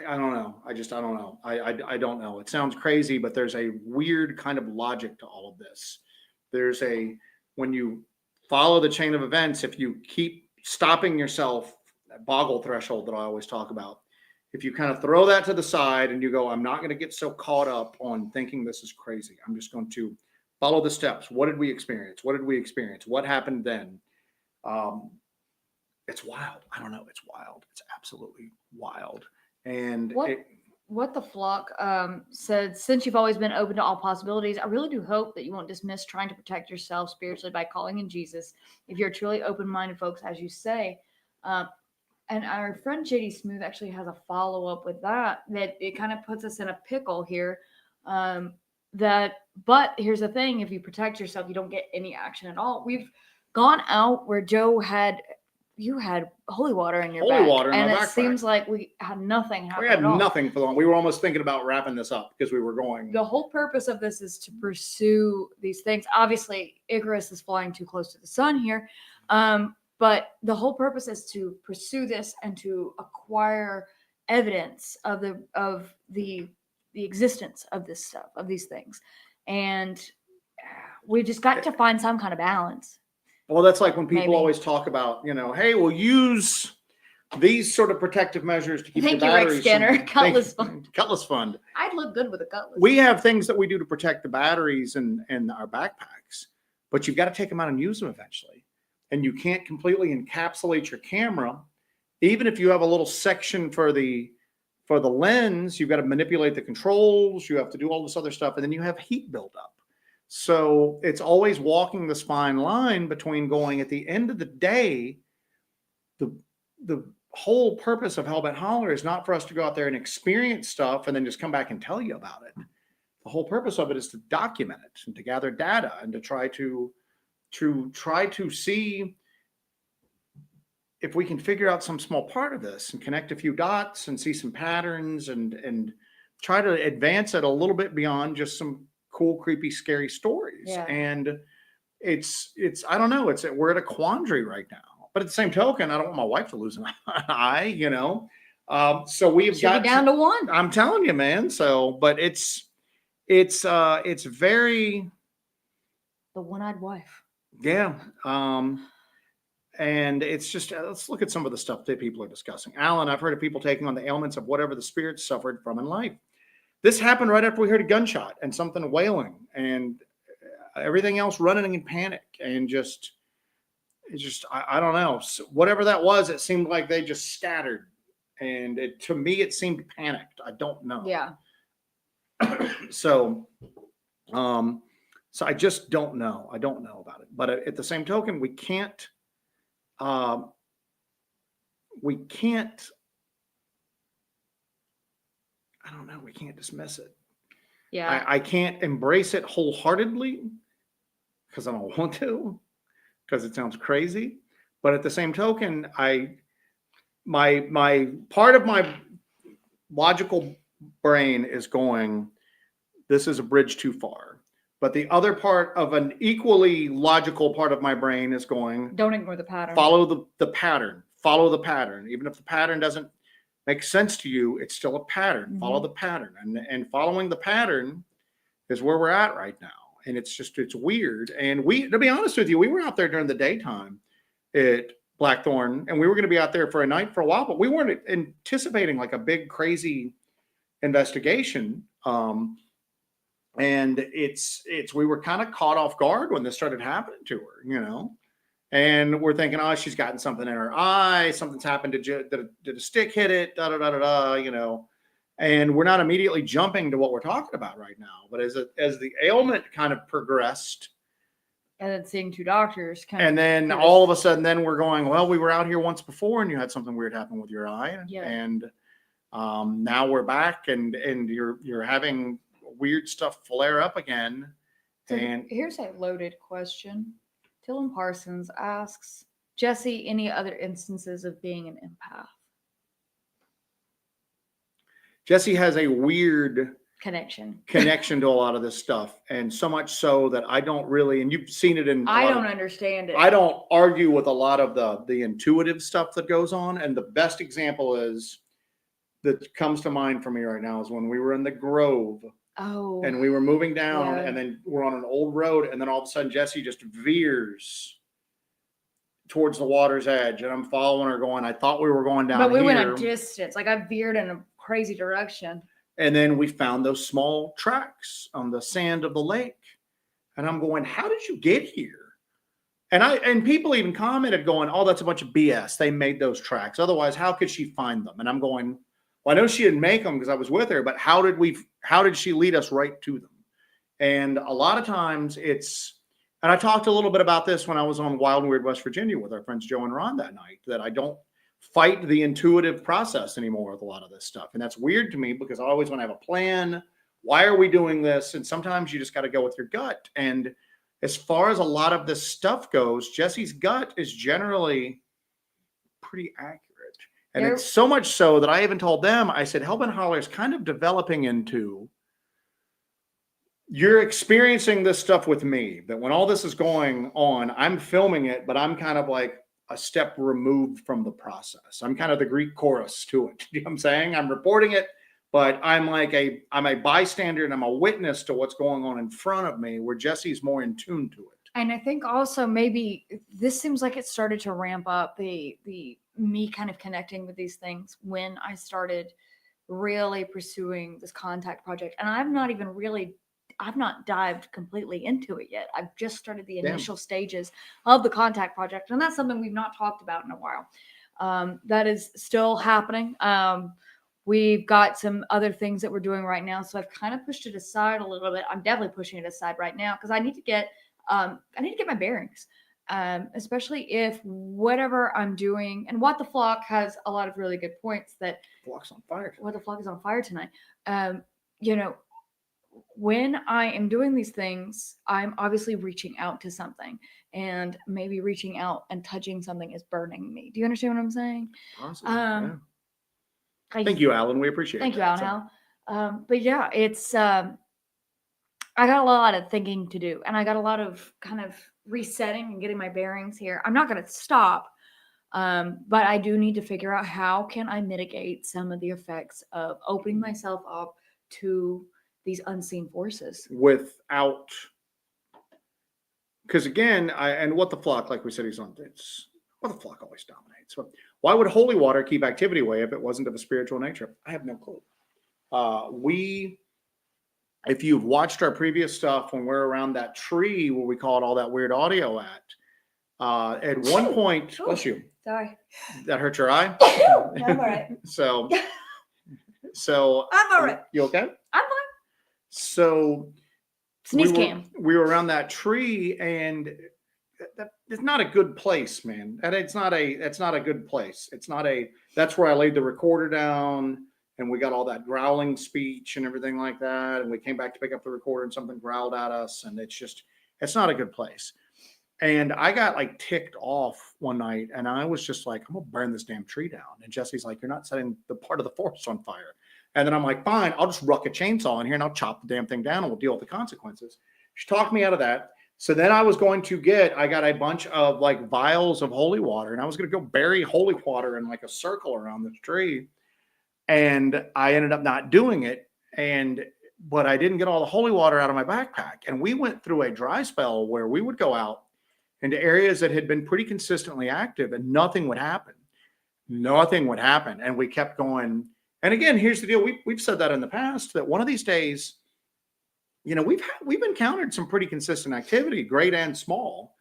I don't know. I don't know. I don't know. It sounds crazy, but there's a weird kind of logic to all of this. When you follow the chain of events, if you keep stopping yourself, that boggle threshold that I always talk about, if you kind of throw that to the side and you go, I'm not going to get so caught up on thinking this is crazy. I'm just going to follow the steps. What did we experience? What did we experience? What happened then? It's wild. I don't know. It's wild. It's absolutely wild. And what the flock said, since you've always been open to all possibilities, I really do hope that you won't dismiss trying to protect yourself spiritually by calling in Jesus. If you're truly open-minded, folks, as you say. And our friend JD Smooth actually has a follow-up with that it kind of puts us in a pickle here. But here's the thing, if you protect yourself, you don't get any action at all. We've gone out where Joe you had holy water in your backpack, and it seems like we had nothing happen. We had nothing for long. We were almost thinking about wrapping this up because we were going. The whole purpose of this is to pursue these things. Obviously, Icarus is flying too close to the sun here, but the whole purpose is to pursue this and to acquire evidence of the existence of this stuff, of these things, and we just got to find some kind of balance. Well, that's like when people always talk about, hey, we'll use these sort of protective measures to keep the batteries. Thank you, Rick Skinner. Cutlass Fund. Cutlass Fund. I'd look good with a cutlass. We have things that we do to protect the batteries in our backpacks, but you've got to take them out and use them eventually. And you can't completely encapsulate your camera. Even if you have a little section for the lens, you've got to manipulate the controls. You have to do all this other stuff. And then you have heat buildup. So it's always walking this fine line between going, at the end of the day, the whole purpose of Hellbent Holler is not for us to go out there and experience stuff and then just come back and tell you about it. The whole purpose of it is to document it and to gather data and to try to see if we can figure out some small part of this and connect a few dots and see some patterns and try to advance it a little bit beyond just some cool, creepy, scary stories. Yeah. And I don't know. We're at a quandary right now. But at the same token, I don't want my wife to lose an eye, you know. So we've She'll got be down to one. I'm telling you, man. So, but it's very, The one-eyed wife. yeah. And it's just let's look at some of the stuff that people are discussing. Alan, I've heard of people taking on the ailments of whatever the spirits suffered from in life. This happened right after we heard a gunshot and something wailing and everything else running in panic and I don't know. So whatever that was, it seemed like they just scattered. And to me, it seemed panicked. I don't know. Yeah. So I just don't know. I don't know about it. But at the same token, we can't, I don't know. We can't dismiss it. Yeah. I can't embrace it wholeheartedly because I don't want to, because it sounds crazy. But at the same token, my part of my logical brain is going, this is a bridge too far. But the other part of an equally logical part of my brain is going, don't ignore the pattern. Follow the pattern. Follow the pattern. Even if the pattern doesn't make sense to you, it's still a pattern. Mm-hmm. Follow the pattern. And following the pattern is where we're at right now. And it's weird. And to be honest with you, we were out there during the daytime at Blackthorn, and we were going to be out there for a night for a while, but we weren't anticipating like a big, crazy investigation. And we were kind of caught off guard when this started happening to her, you know, and we're thinking, oh, she's gotten something in her eye. Something's happened. Did a stick hit it? You know, and we're not immediately jumping to what we're talking about right now. But as the ailment kind of progressed, and then seeing two doctors, and then all of a sudden, then we're going, well, we were out here once before, and you had something weird happen with your eye, and now we're back, and you're having weird stuff flare up again. So and here's a loaded question. Dylan Parsons asks, Jesse, any other instances of being an empath? Jesse has a weird connection to a lot of this stuff, and so much so that I don't really, and you've seen it in I don't understand it. I don't argue with a lot of the intuitive stuff that goes on. And the best example that comes to mind for me right now is when we were in the Grove. Oh. And we were moving down, and then we're on an old road, and then all of a sudden Jessie just veers towards the water's edge, and I'm following her going, I thought we were going down here. But we went a distance. Like I veered in a crazy direction. And then we found those small tracks on the sand of the lake. And I'm going, how did you get here? And people even commented going, oh, that's a bunch of BS. They made those tracks. Otherwise, how could she find them? And I'm going, well, I know she didn't make them because I was with her, but how did she lead us right to them? And a lot of times and I talked a little bit about this when I was on Wild and Weird West Virginia with our friends Joe and Ron that night, that I don't fight the intuitive process anymore with a lot of this stuff. And that's weird to me because I always want to have a plan. Why are we doing this? And sometimes you just got to go with your gut. And as far as a lot of this stuff goes, Jesse's gut is generally pretty accurate. And it's so much so that I even told them, I said, Hellbent Holler is kind of developing into, you're experiencing this stuff with me, that when all this is going on, I'm filming it, but I'm kind of like a step removed from the process. I'm kind of the Greek chorus to it. You know what I'm saying? I'm reporting it, but I'm a bystander and I'm a witness to what's going on in front of me, where Jesse's more in tune to it. And I think also maybe this seems like it started to ramp up the me kind of connecting with these things when I started really pursuing this contact project. And I've not dived completely into it yet. I've just started the initial stages of the contact project. And that's something we've not talked about in a while. That is still happening. We've got some other things that we're doing right now. So I've kind of pushed it aside a little bit. I'm definitely pushing it aside right now because I need to get my bearings. Especially if whatever I'm doing, and What the Flock has a lot of really good points that Flock's on fire. What the Flock is on fire tonight. You know, when I am doing these things, I'm obviously reaching out to something, and maybe reaching out and touching something is burning me. Do you understand what I'm saying? Awesome. Thank you, Alan. We appreciate it. Thank you, Alan. But it's I got a lot of thinking to do, and I got a lot of kind of resetting and getting my bearings here. I'm not going to stop, but I do need to figure out how can I mitigate some of the effects of opening myself up to these unseen forces without, because again, and what the flock, like we said, he's on. It's what the flock always dominates. So why would holy water keep activity away if it wasn't of a spiritual nature? I have no clue. If you've watched our previous stuff when we're around that tree where we caught all that weird audio at one point, bless you. Sorry. That hurt your eye? I'm all right. So I'm all right. You okay? I'm fine. So Sneeze cam. We were around that tree, and it's not a good place, man. It's not a good place. That's where I laid the recorder down, and we got all that growling speech and everything like that. And we came back to pick up the recorder, and something growled at us, and it's not a good place. And I got like ticked off one night, and I was just like, I'm gonna burn this damn tree down. And Jesse's like, you're not setting the part of the forest on fire. And then I'm like, fine, I'll just ruck a chainsaw in here and I'll chop the damn thing down and we'll deal with the consequences. She talked me out of that. So then I got a bunch of like vials of holy water, and I was going to go bury holy water in like a circle around this tree. And I ended up not doing it. But I didn't get all the holy water out of my backpack. And we went through a dry spell where we would go out into areas that had been pretty consistently active and nothing would happen. Nothing would happen. And we kept going. And again, here's the deal. We've said that in the past, that one of these days, we've encountered some pretty consistent activity, great and small,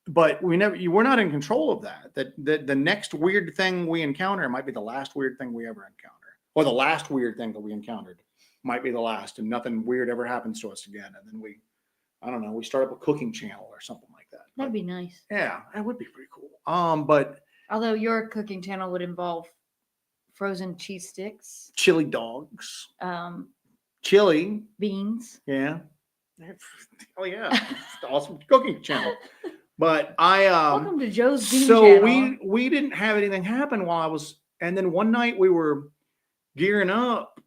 but we're not in control of that. That the next weird thing we encounter might be the last weird thing we ever encounter, or the last weird thing that we encountered might be the last, and nothing weird ever happens to us again. And then we start up a cooking channel or something like that. That'd be nice. Yeah, that would be pretty cool. But although your cooking channel would involve frozen cheese sticks, chili dogs, chili beans. Yeah. Oh yeah. It's awesome cooking channel. But welcome to Joe's Bean so channel. we didn't have anything happen and then one night we were gearing up.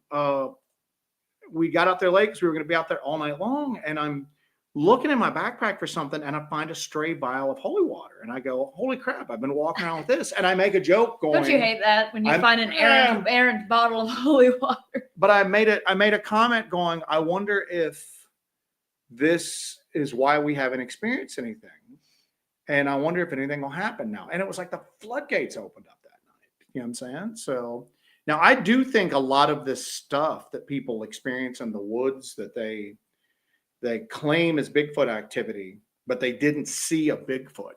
We got out there late because we were going to be out there all night long, and I'm looking in my backpack for something, and I find a stray vial of holy water, and I go, holy crap, I've been walking around with this, and I make a joke going, don't you hate that when you find an errant bottle of holy water? But I made a comment going, I wonder if this is why we haven't experienced anything, and I wonder if anything will happen now. And it was like the floodgates opened up that night. You know what I'm saying? So now I do think a lot of this stuff that people experience in the woods that they claim as Bigfoot activity, but they didn't see a Bigfoot,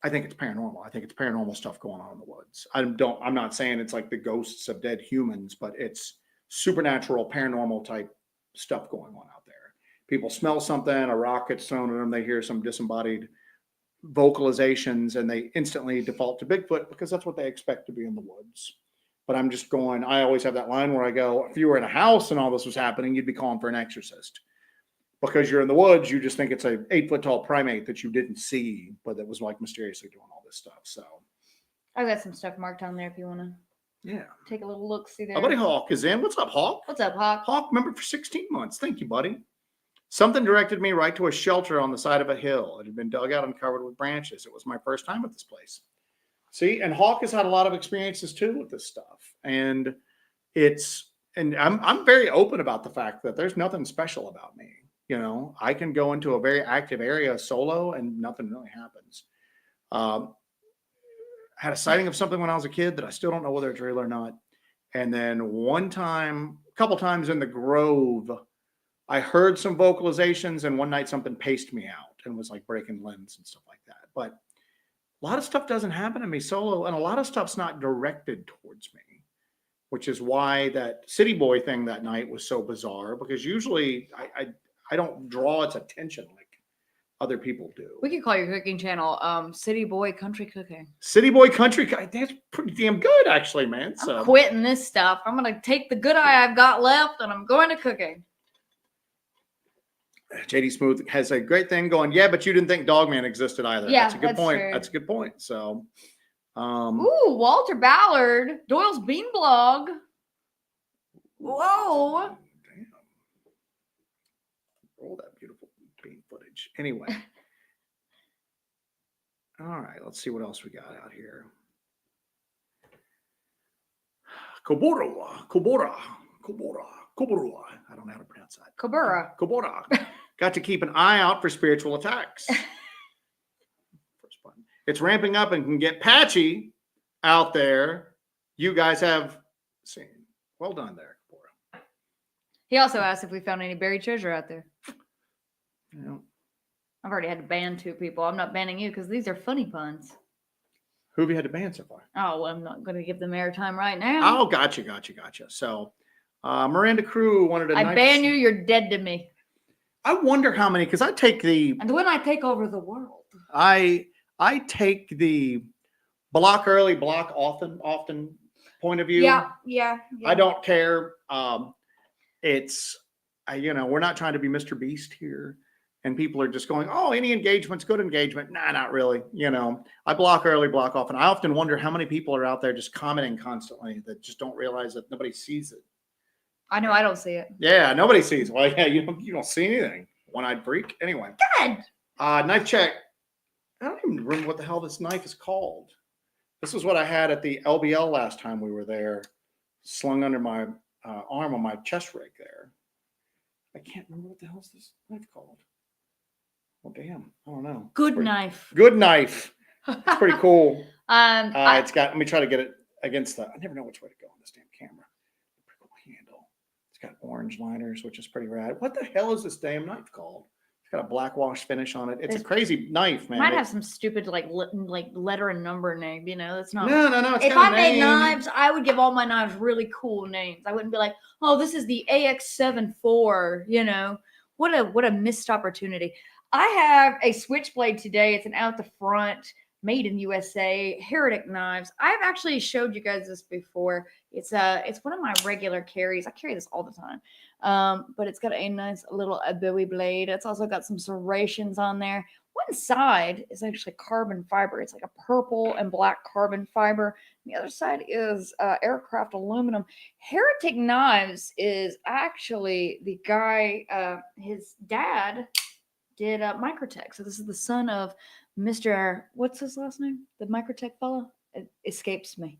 I think it's paranormal. I think it's paranormal stuff going on in the woods. I'm not saying it's like the ghosts of dead humans, but it's supernatural, paranormal type stuff going on out there. People smell something, a rock gets thrown at them, they hear some disembodied vocalizations, and they instantly default to Bigfoot because that's what they expect to be in the woods. But I'm just going, I always have that line where I go, if you were in a house and all this was happening, you'd be calling for an exorcist. Because you're in the woods, you just think it's a 8-foot tall primate that you didn't see, but that was like mysteriously doing all this stuff. So I've got some stuff marked on there if you want to take a little look. See there. Our buddy Hawk is in. What's up, Hawk? What's up, Hawk? Hawk, member for 16 months. Thank you, buddy. Something directed me right to a shelter on the side of a hill. It had been dug out and covered with branches. It was my first time at this place. See, and Hawk has had a lot of experiences too with this stuff. And I'm very open about the fact that there's nothing special about me. You know, I can go into a very active area solo and nothing really happens. Had a sighting of something when I was a kid that I still don't know whether it's real or not. And then a couple times in the Grove, I heard some vocalizations, and one night something paced me out and was like breaking limbs and stuff like that. But a lot of stuff doesn't happen to me solo, and a lot of stuff's not directed towards me, which is why that city boy thing that night was so bizarre, because usually I don't draw its attention like other people do. We could call your cooking channel City Boy Country Cooking. City Boy Country, that's pretty damn good, actually, man. So I'm quitting this stuff. I'm going to take the good eye I've got left, and I'm going to cooking. JD Smooth has a great thing going. Yeah, but you didn't think Dogman existed either. Yeah, that's a good point. True. That's a good point. So, ooh, Walter Ballard, Doyle's Bean Blog. Whoa. Damn. Roll that beautiful bean footage. Anyway, All right, let's see what else we got out here. Kobora. I don't know how to pronounce that. Kobora. Got to keep an eye out for spiritual attacks. First button. It's ramping up and can get patchy out there. You guys have seen. Well done there, Kobora. He also asked if we found any buried treasure out there. Yeah. I've already had to ban 2 people. I'm not banning you because these are funny puns. Who have you had to ban so far? Oh, well, I'm not going to give them airtime right now. Oh, gotcha. So, Miranda Crew wanted a I ban you, you're dead to me. I wonder how many, because I take the... And when I take over the world. I take the block early, block often point of view. Yeah. I don't care. It's, we're not trying to be Mr. Beast here. And people are just going, oh, any engagement's good engagement. Nah, not really. I block early, block often. I often wonder how many people are out there just commenting constantly that just don't realize that nobody sees it. I know I don't see it. Yeah, nobody sees it. Well, yeah, you don't see anything. One-eyed freak. Anyway. Good. Knife check. I don't even remember what the hell this knife is called. This is what I had at the LBL last time we were there, slung under my arm on my chest rig there. I can't remember what the hell is this knife called. Well, damn, I don't know. Good knife. Good knife. It's pretty cool. It's got. Let me try to get it against the. I never know which way to go on this damn camera. Pretty cool handle. It's got orange liners, which is pretty rad. What the hell is this damn knife called? It's got a black wash finish on it. It's a crazy knife, man. Might have some stupid like letter and number name. That's not. No. If I made knives, I would give all my knives really cool names. I wouldn't be like, oh, this is the AX74. What a missed opportunity. I have a switchblade today. It's an out the front, made in USA, Heretic knives. I've actually showed you guys this before. It's one of my regular carries. I carry this all the time. But it's got a nice little Bowie blade. It's also got some serrations on there. One side is actually carbon fiber. It's like a purple and black carbon fiber. The other side is aircraft aluminum. Heretic Knives is actually the guy, his dad did Microtech. So this is the son of Mr. What's his last name? The Microtech fellow? It escapes me.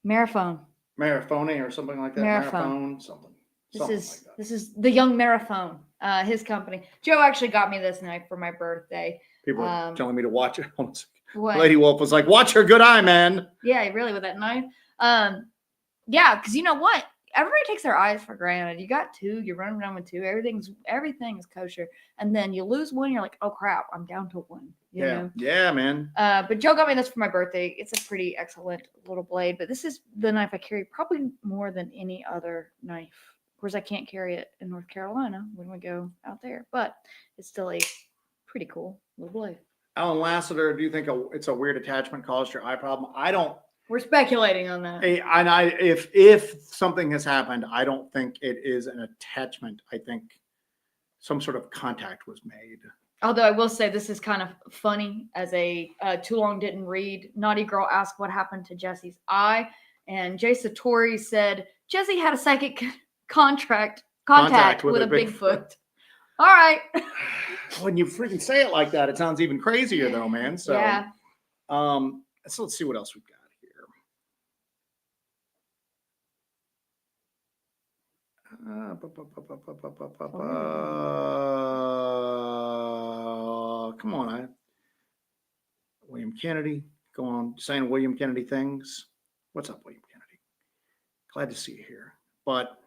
Marifone or something like that. Marifone, something. This is the young Marifone, his company. Joe actually got me this knife for my birthday. People are telling me to watch it. What? Lady Wolf was like, "Watch her good eye, man." Yeah, really, with that knife. Yeah, because you know what? Everybody takes their eyes for granted. You got 2, you're running around with 2. Everything is kosher, and then you lose 1. You're like, oh crap, I'm down to 1. You know? Yeah, man. But Joe got me this for my birthday. It's a pretty excellent little blade, but this is the knife I carry probably more than any other knife. Of course, I can't carry it in North Carolina when we go out there, but it's still a pretty cool little blade. Alan Lassiter, do you think it's a weird attachment caused your eye problem? I don't. We're speculating on that. And if something has happened, I don't think it is an attachment. I think some sort of contact was made. Although I will say this is kind of funny as a Too Long Didn't Read. Naughty Girl asked what happened to Jesse's eye. And Jay Satori said, Jesse had a psychic contact with a Bigfoot. All right. When you freaking say it like that, it sounds even crazier though, man. So, yeah. So let's see what else we've got here. Come on, William Kennedy, go on saying William Kennedy things. What's up, William Kennedy? Glad to see you here. But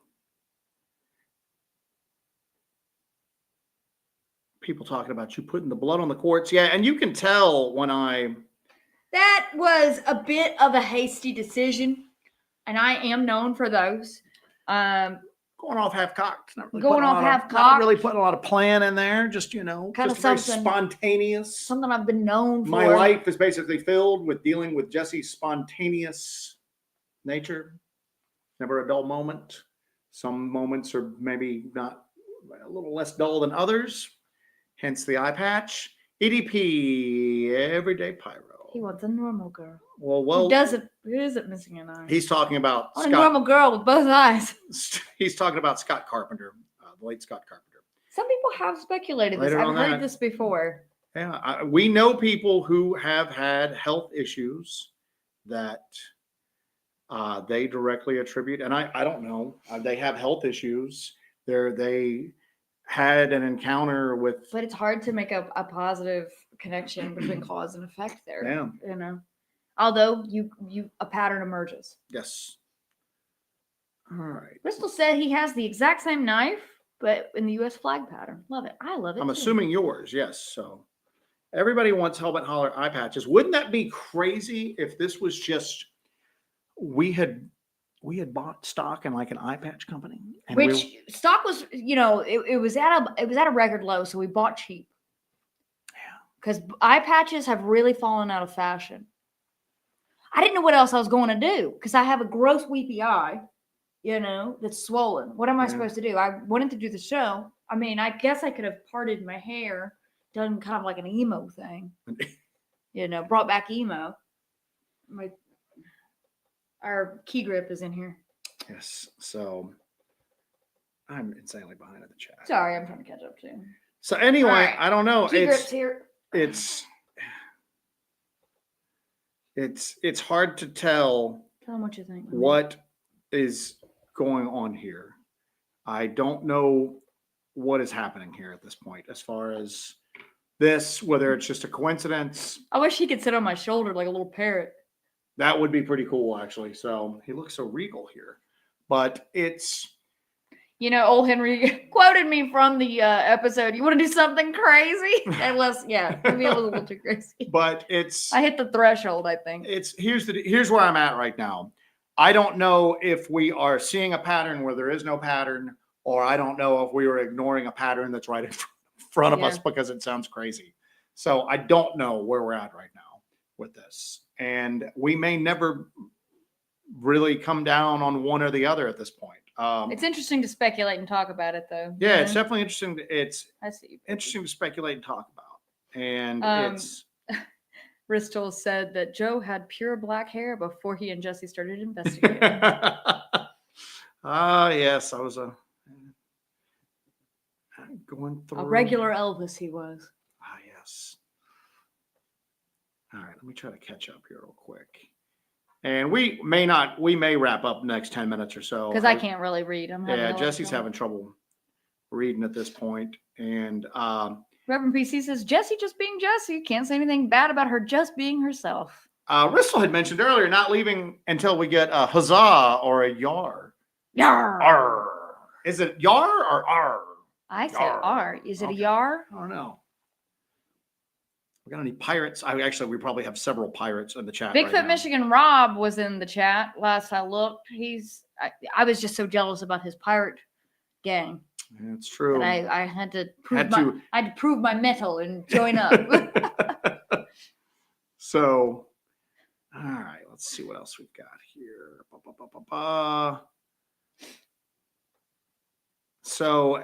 people talking about you putting the blood on the quartz. Yeah, and you can tell when That was a bit of a hasty decision, and I am known for those. Going off half-cocked. Not really putting a lot of plan in there. Just, kind just of very something spontaneous. Something I've been known for. My life is basically filled with dealing with Jesse's spontaneous nature. Never a dull moment. Some moments are maybe not a little less dull than others. Hence the eye patch. EDP, everyday pyro. He wants a normal girl. Well. Who isn't missing an eye? He's talking about a normal girl with both eyes. He's talking about Scott Carpenter, the late Scott Carpenter. Some people have speculated this. I've heard this before. Yeah, we know people who have had health issues that they directly attribute, and I don't know. They have health issues. They had an encounter with. But it's hard to make a positive connection between cause and effect there. Yeah. You know, although a pattern emerges. Yes. All right. Bristol said he has the exact same knife, but in the U.S. flag pattern. Love it. I love it. I'm too. assuming yours. Yes. So everybody wants helmet holler eye patches. Wouldn't that be crazy if this was just we had bought stock in like an eye patch company, and which stock was, it was at a record low, so we bought cheap. Yeah. Because eye patches have really fallen out of fashion. I didn't know what else I was going to do because I have a gross weepy eye, that's swollen. What am I supposed to do? I wanted to do the show. I mean, I guess I could have parted my hair, done kind of like an emo thing, brought back emo. Our key grip is in here. Yes. So I'm insanely behind in the chat. Sorry, I'm trying to catch up too. So anyway, right. I don't know. Key grip's here. It's hard to tell. Tell them what you think. What is going on here? I don't know what is happening here at this point as far as this, whether it's just a coincidence. I wish he could sit on my shoulder like a little parrot. That would be pretty cool, actually. So he looks so regal here, but it's. Old Henry quoted me from the episode. You want to do something crazy? Unless, maybe a little too crazy. But I hit the threshold, I think. Here's where I'm at right now. I don't know if we are seeing a pattern where there is no pattern, or I don't know if we are ignoring a pattern that's right in front of us because it sounds crazy. So I don't know where we're at right now with this. And we may never really come down on one or the other at this point. It's interesting to speculate and talk about it, though. Yeah, it's definitely interesting. I see. Interesting to speculate and talk about. And it's. Bristol said that Joe had pure black hair before he and Jesse started investigating. Yes, I was going through a regular Elvis. He was. Yes. All right, let me try to catch up here real quick. And we may wrap up next 10 minutes or so. Because I can't really read. Jesse's having trouble reading at this point. And Reverend PC says, Jesse just being Jesse. Can't say anything bad about her just being herself. Rissel had mentioned earlier not leaving until we get a huzzah or a yar. Yar. Arr. Is it yar or ar? I say R. Is it a yar? I don't know. We got any pirates? We probably have several pirates in the chat. Bigfoot right Michigan Rob was in the chat last I looked. I was just so jealous about his pirate gang. That's true. And I had to prove my mettle and join up. So, all right, let's see what else we've got here. So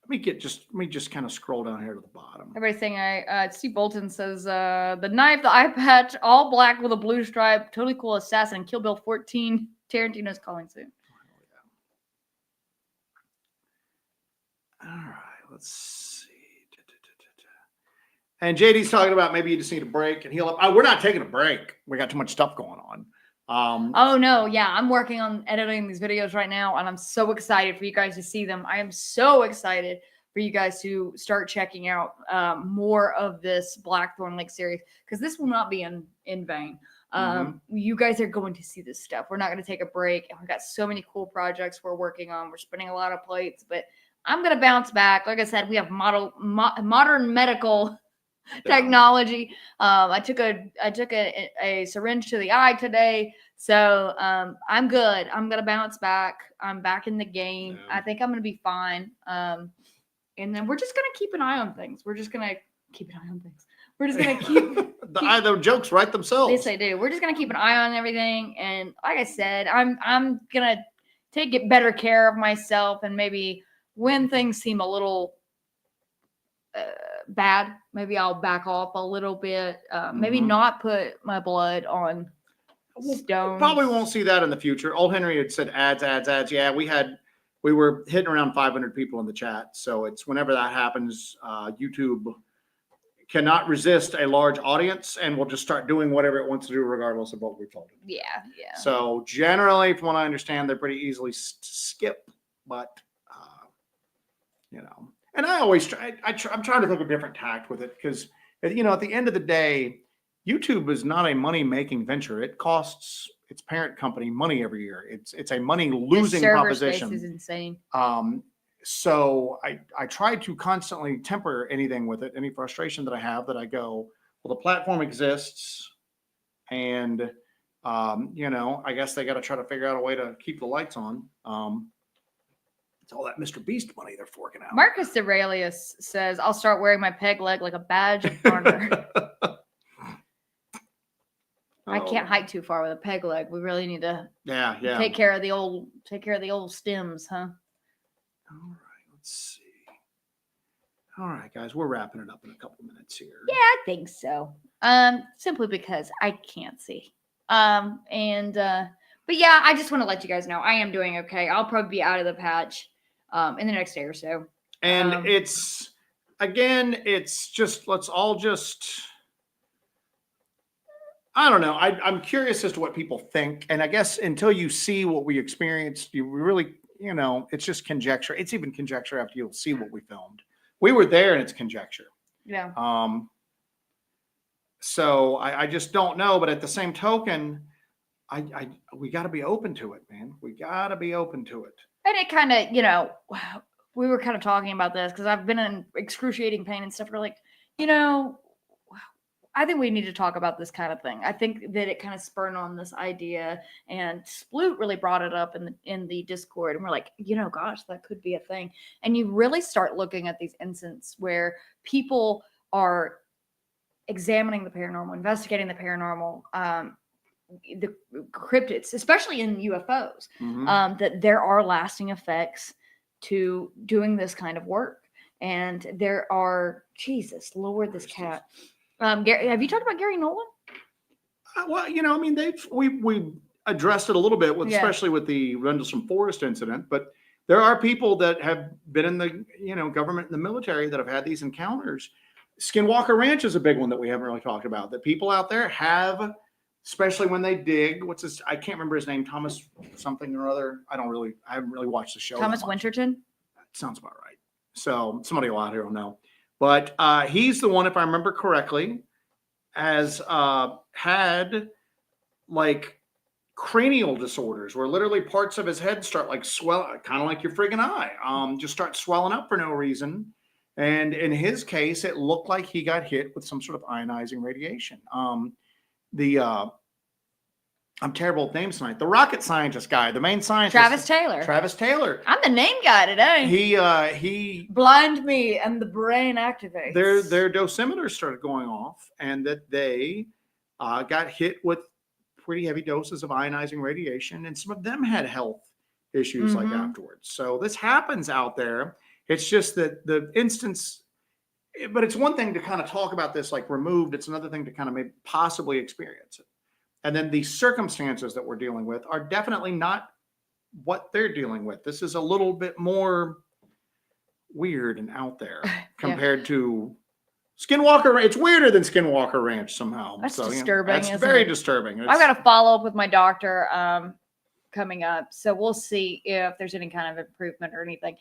let me just kind of scroll down here to the bottom. Everything Steve Bolton says the knife, the eye patch, all black with a blue stripe, totally cool assassin, Kill Bill 14, Tarantino's calling soon. All right, let's see. And JD's talking about maybe you just need a break and heal up. We're not taking a break. We got too much stuff going on. Oh no, yeah, I'm working on editing these videos right now, and I'm so excited for you guys to see them. I am so excited for you guys to start checking out more of this Blackthorn Lake series, because this will not be in vain. You guys are going to see this stuff. We're not going to take a break, and we've got so many cool projects we're working on. We're spinning a lot of plates, but I'm going to bounce back. Like I said, we have modern medical technology. I took a syringe to the eye today, so I'm good. I'm gonna bounce back. I'm back in the game. I think I'm gonna be fine. And then we're just gonna keep an eye on things. We're just gonna keep an eye on things. We're just gonna keep the jokes write themselves. Yes, they do. We're just gonna keep an eye on everything. And like I said, I'm gonna take better care of myself, and maybe when things seem a little bad, maybe I'll back off a little bit. Maybe not put my blood on stones. Probably won't see that in the future. Old Henry had said ads. Yeah, we were hitting around 500 people in the chat. So it's whenever that happens, YouTube cannot resist a large audience and will just start doing whatever it wants to do regardless of what we told it. Yeah, yeah. So generally, from what I understand, they're pretty easily skip, but you know, and I always try, I'm trying to take a different tact with it because, you know, at the end of the day, YouTube is not a money-making venture. It costs its parent company money every year. It's a money-losing proposition. Space is insane. So I try to constantly temper anything with it, any frustration that I have, that I go, well, the platform exists, and you know, I guess they got to try to figure out a way to keep the lights on. It's all that Mr. Beast money they're forking out. Marcus Aurelius says, "I'll start wearing my peg leg like a badge of honor." I can't hike too far with a peg leg. We really need to take care of the old stems, huh? All right, let's see. All right, guys, we're wrapping it up in a couple minutes here. Yeah, I think so. Simply because I can't see. But yeah, I just want to let you guys know I am doing okay. I'll probably be out of the patch in the next day or so. And it's just, let's all just, I don't know. I'm curious as to what people think. And I guess until you see what we experienced, you really, you know, it's just conjecture. It's even conjecture after you'll see what we filmed. We were there and it's conjecture. Yeah. So I just don't know. But at the same token, we got to be open to it, man. We got to be open to it. And it kind of, you know, we were kind of talking about this because I've been in excruciating pain and stuff. We're like, you know, I think we need to talk about this kind of thing. I think that it kind of spurred on this idea, and Sploot really brought it up in the Discord, and we're like, you know, gosh, that could be a thing. And you really start looking at these instances where people are examining the paranormal, investigating the paranormal, the cryptids, especially in UFOs, that there are lasting effects to doing this kind of work. And there are, Jesus Lord, this cat. Gary, have you talked about Garry Nolan? Well, you know, I mean, we addressed it a little bit with, especially with the Rendlesham Forest incident, but there are people that have been in the, you know, government and the military that have had these encounters. Skinwalker Ranch is a big one that we haven't really talked about, that people out there have, especially when they dig. What's his? I can't remember his name. Thomas something or other. I haven't really watched the show. Thomas Winterton. That sounds about right. So somebody out here will know. But he's the one, if I remember correctly, has had like cranial disorders where literally parts of his head start like swell, kind of like your friggin' eye, just start swelling up for no reason. And in his case, it looked like he got hit with some sort of ionizing radiation. I'm terrible with names tonight. The rocket scientist guy, the main scientist. Travis Taylor. I'm the name guy today. He blind me and the brain activates. Their dosimeters started going off, and that they got hit with pretty heavy doses of ionizing radiation, and some of them had health issues like afterwards. So this happens out there. It's just that the instance, but it's one thing to kind of talk about this like removed. It's another thing to kind of maybe possibly experience it. And then the circumstances that we're dealing with are definitely not what they're dealing with. This is a little bit more weird and out there compared to Skinwalker. It's weirder than Skinwalker Ranch somehow. That's disturbing. That's very disturbing. I've got to follow up with my doctor coming up. So we'll see if there's any kind of improvement or anything.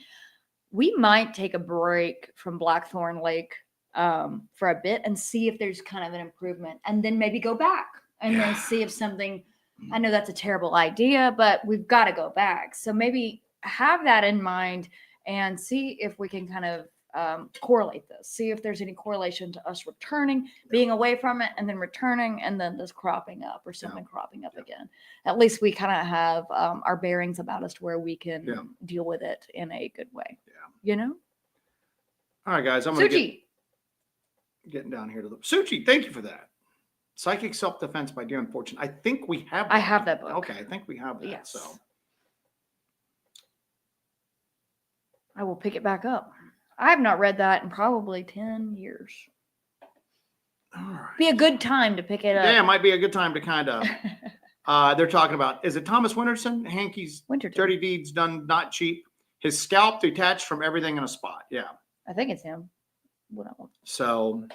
We might take a break from Blackthorn Lake for a bit and see if there's kind of an improvement, and then maybe go back. And then see if something, I know that's a terrible idea, but we've got to go back. So maybe have that in mind and see if we can kind of correlate this. See if there's any correlation to us returning, being away from it, and then returning, and then this cropping up or something cropping up again. At least we kind of have our bearings about us to where we can deal with it in a good way. Yeah. You know? All right, guys. I'm going to getting down here to the Suchi. Thank you for that. Psychic Self-Defense by Dear Unfortunate. I think we have that. I have that book. Okay, I think we have that. Yes. So I will pick it back up. I have not read that in probably 10 years. All right. Be a good time to pick it up. Yeah, it might be a good time to kind of they're talking about, is it Thomas Winterton? Hankey's Dirty Deeds Done Not Cheap. His scalp detached from everything in a spot. Yeah. I think it's him. what I want. So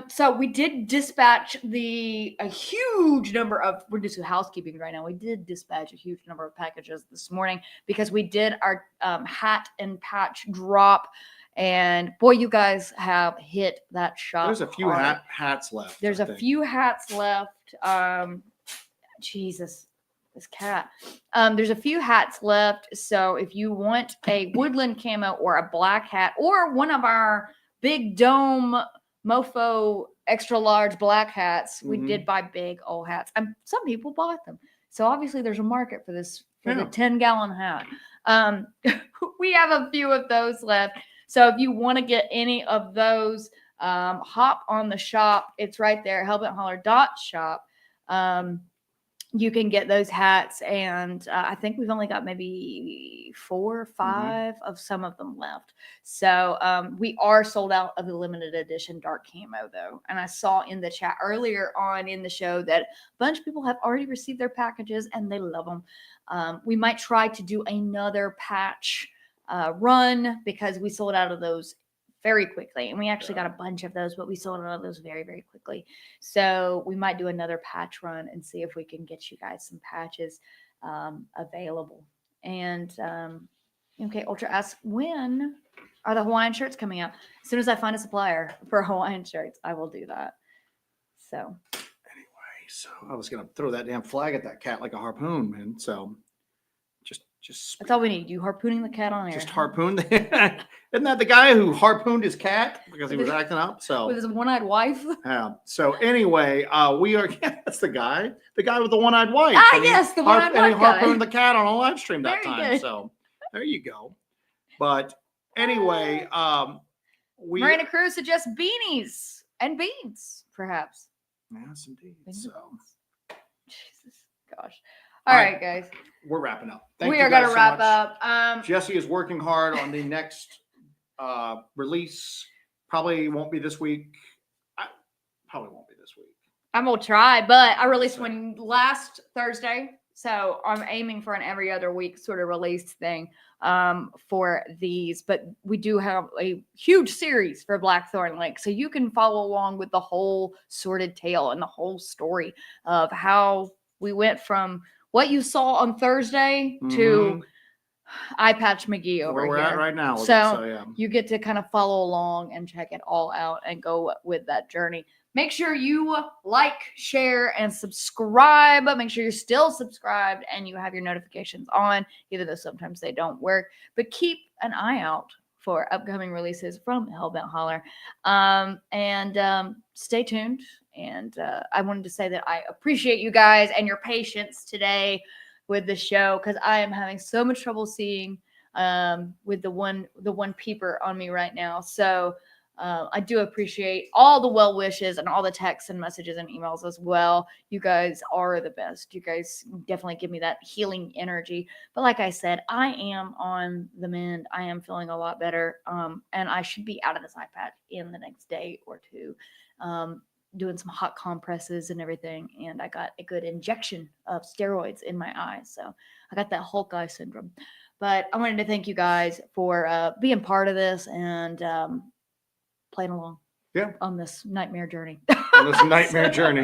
So we did dispatch a huge number of, we're just housekeeping right now. We did dispatch a huge number of packages this morning because we did our hat and patch drop. And boy, you guys have hit that shop. there's a few hard. hats left. There's I a think. few hats left. Jesus, this cat. There's a few hats left. So if you want a woodland camo or a black hat or one of our big dome mofo extra large black hats, we did buy big old hats. And some people bought them. So obviously there's a market for this, for the 10-gallon hat. We have a few of those left. So if you want to get any of those, hop on the shop. It's right there, hellbentholler.shop. You can get those hats, and I think we've only got maybe 4 or 5 of some of them left. So we are sold out of the limited edition dark camo, though. And I saw in the chat earlier on in the show that a bunch of people have already received their packages, and they love them. We might try to do another patch run because we sold out of those very quickly, and we actually got a bunch of those, but we sold out of those very, very quickly. So we might do another patch run and see if we can get you guys some patches available. And okay, Ultra asks, when are the Hawaiian shirts coming out? As soon as I find a supplier for Hawaiian shirts, I will do that. So Anyway, so I was gonna throw that damn flag at that cat like a harpoon, man. So just that's all we need. You harpooning the cat on air. just harpoon the isn't that the guy who harpooned his cat because he was acting up? So with his one-eyed wife. yeah. So anyway, we are that's the guy with the one-eyed wife. Yes, the one-eyed wife. And he harpooned the cat on a live stream that Very time. good. So there you go. But anyway, Marina Cruz suggests beanies and beans, perhaps. Yes, indeed. Beans So and beans. Jesus, gosh. All right, guys. We're wrapping up. We are going to wrap up. Jesse is working hard on the next release. Probably won't be this week. Probably won't be this week. I'm going to try, but I released one last Thursday. So I'm aiming for an every other week sort of release thing for these. But we do have a huge series for Blackthorn Lake. So you can follow along with the whole sordid tale and the whole story of how we went from what you saw on Thursday to Eye Patch McGee over where we're here. at right now. So yeah. you get to kind of follow along and check it all out and go with that journey. Make sure you like, share, and subscribe. Make sure you're still subscribed and you have your notifications on, even though sometimes they don't work. But keep an eye out for upcoming releases from Hellbent Holler. And stay tuned. And I wanted to say that I appreciate you guys and your patience today with the show, because I am having so much trouble seeing with the one peeper on me right now. So I do appreciate all the well wishes and all the texts and messages and emails as well. You guys are the best. You guys definitely give me that healing energy. But like I said, I am on the mend. I am feeling a lot better. And I should be out of this iPad in the next day or two. Doing some hot compresses and everything, and I got a good injection of steroids in my eyes, so I got that Hulk eye syndrome. But I wanted to thank you guys for being part of this and playing along on this nightmare journey. On this nightmare journey.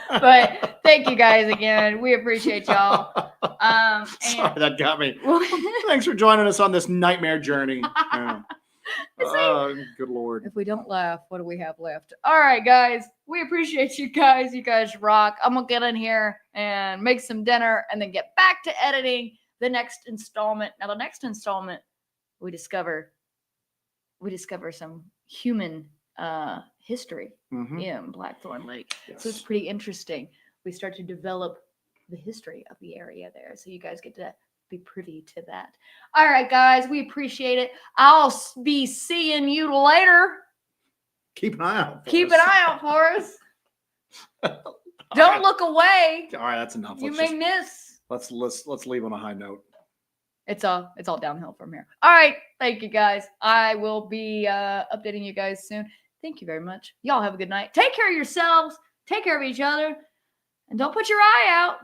But thank you guys again. We appreciate y'all. Sorry, that got me. Thanks for joining us on this nightmare journey. Yeah. Good Lord. If we don't laugh, what do we have left? All right, guys. We appreciate you guys. You guys rock. I'm going to get in here and make some dinner and then get back to editing the next installment. Now, the next installment, we discover some human history in Blackthorn Lake. Yes. So it's pretty interesting. We start to develop the history of the area there. So you guys get to be privy to that. All right, guys, we appreciate it. I'll be seeing you later. Keep an eye out. Keep an eye out for us. Don't look away. All right, that's enough. You may miss. Let's leave on a high note. It's all downhill from here. All right, thank you guys. I will be updating you guys soon. Thank you very much. Y'all have a good night. Take care of yourselves. Take care of each other. And don't put your eye out.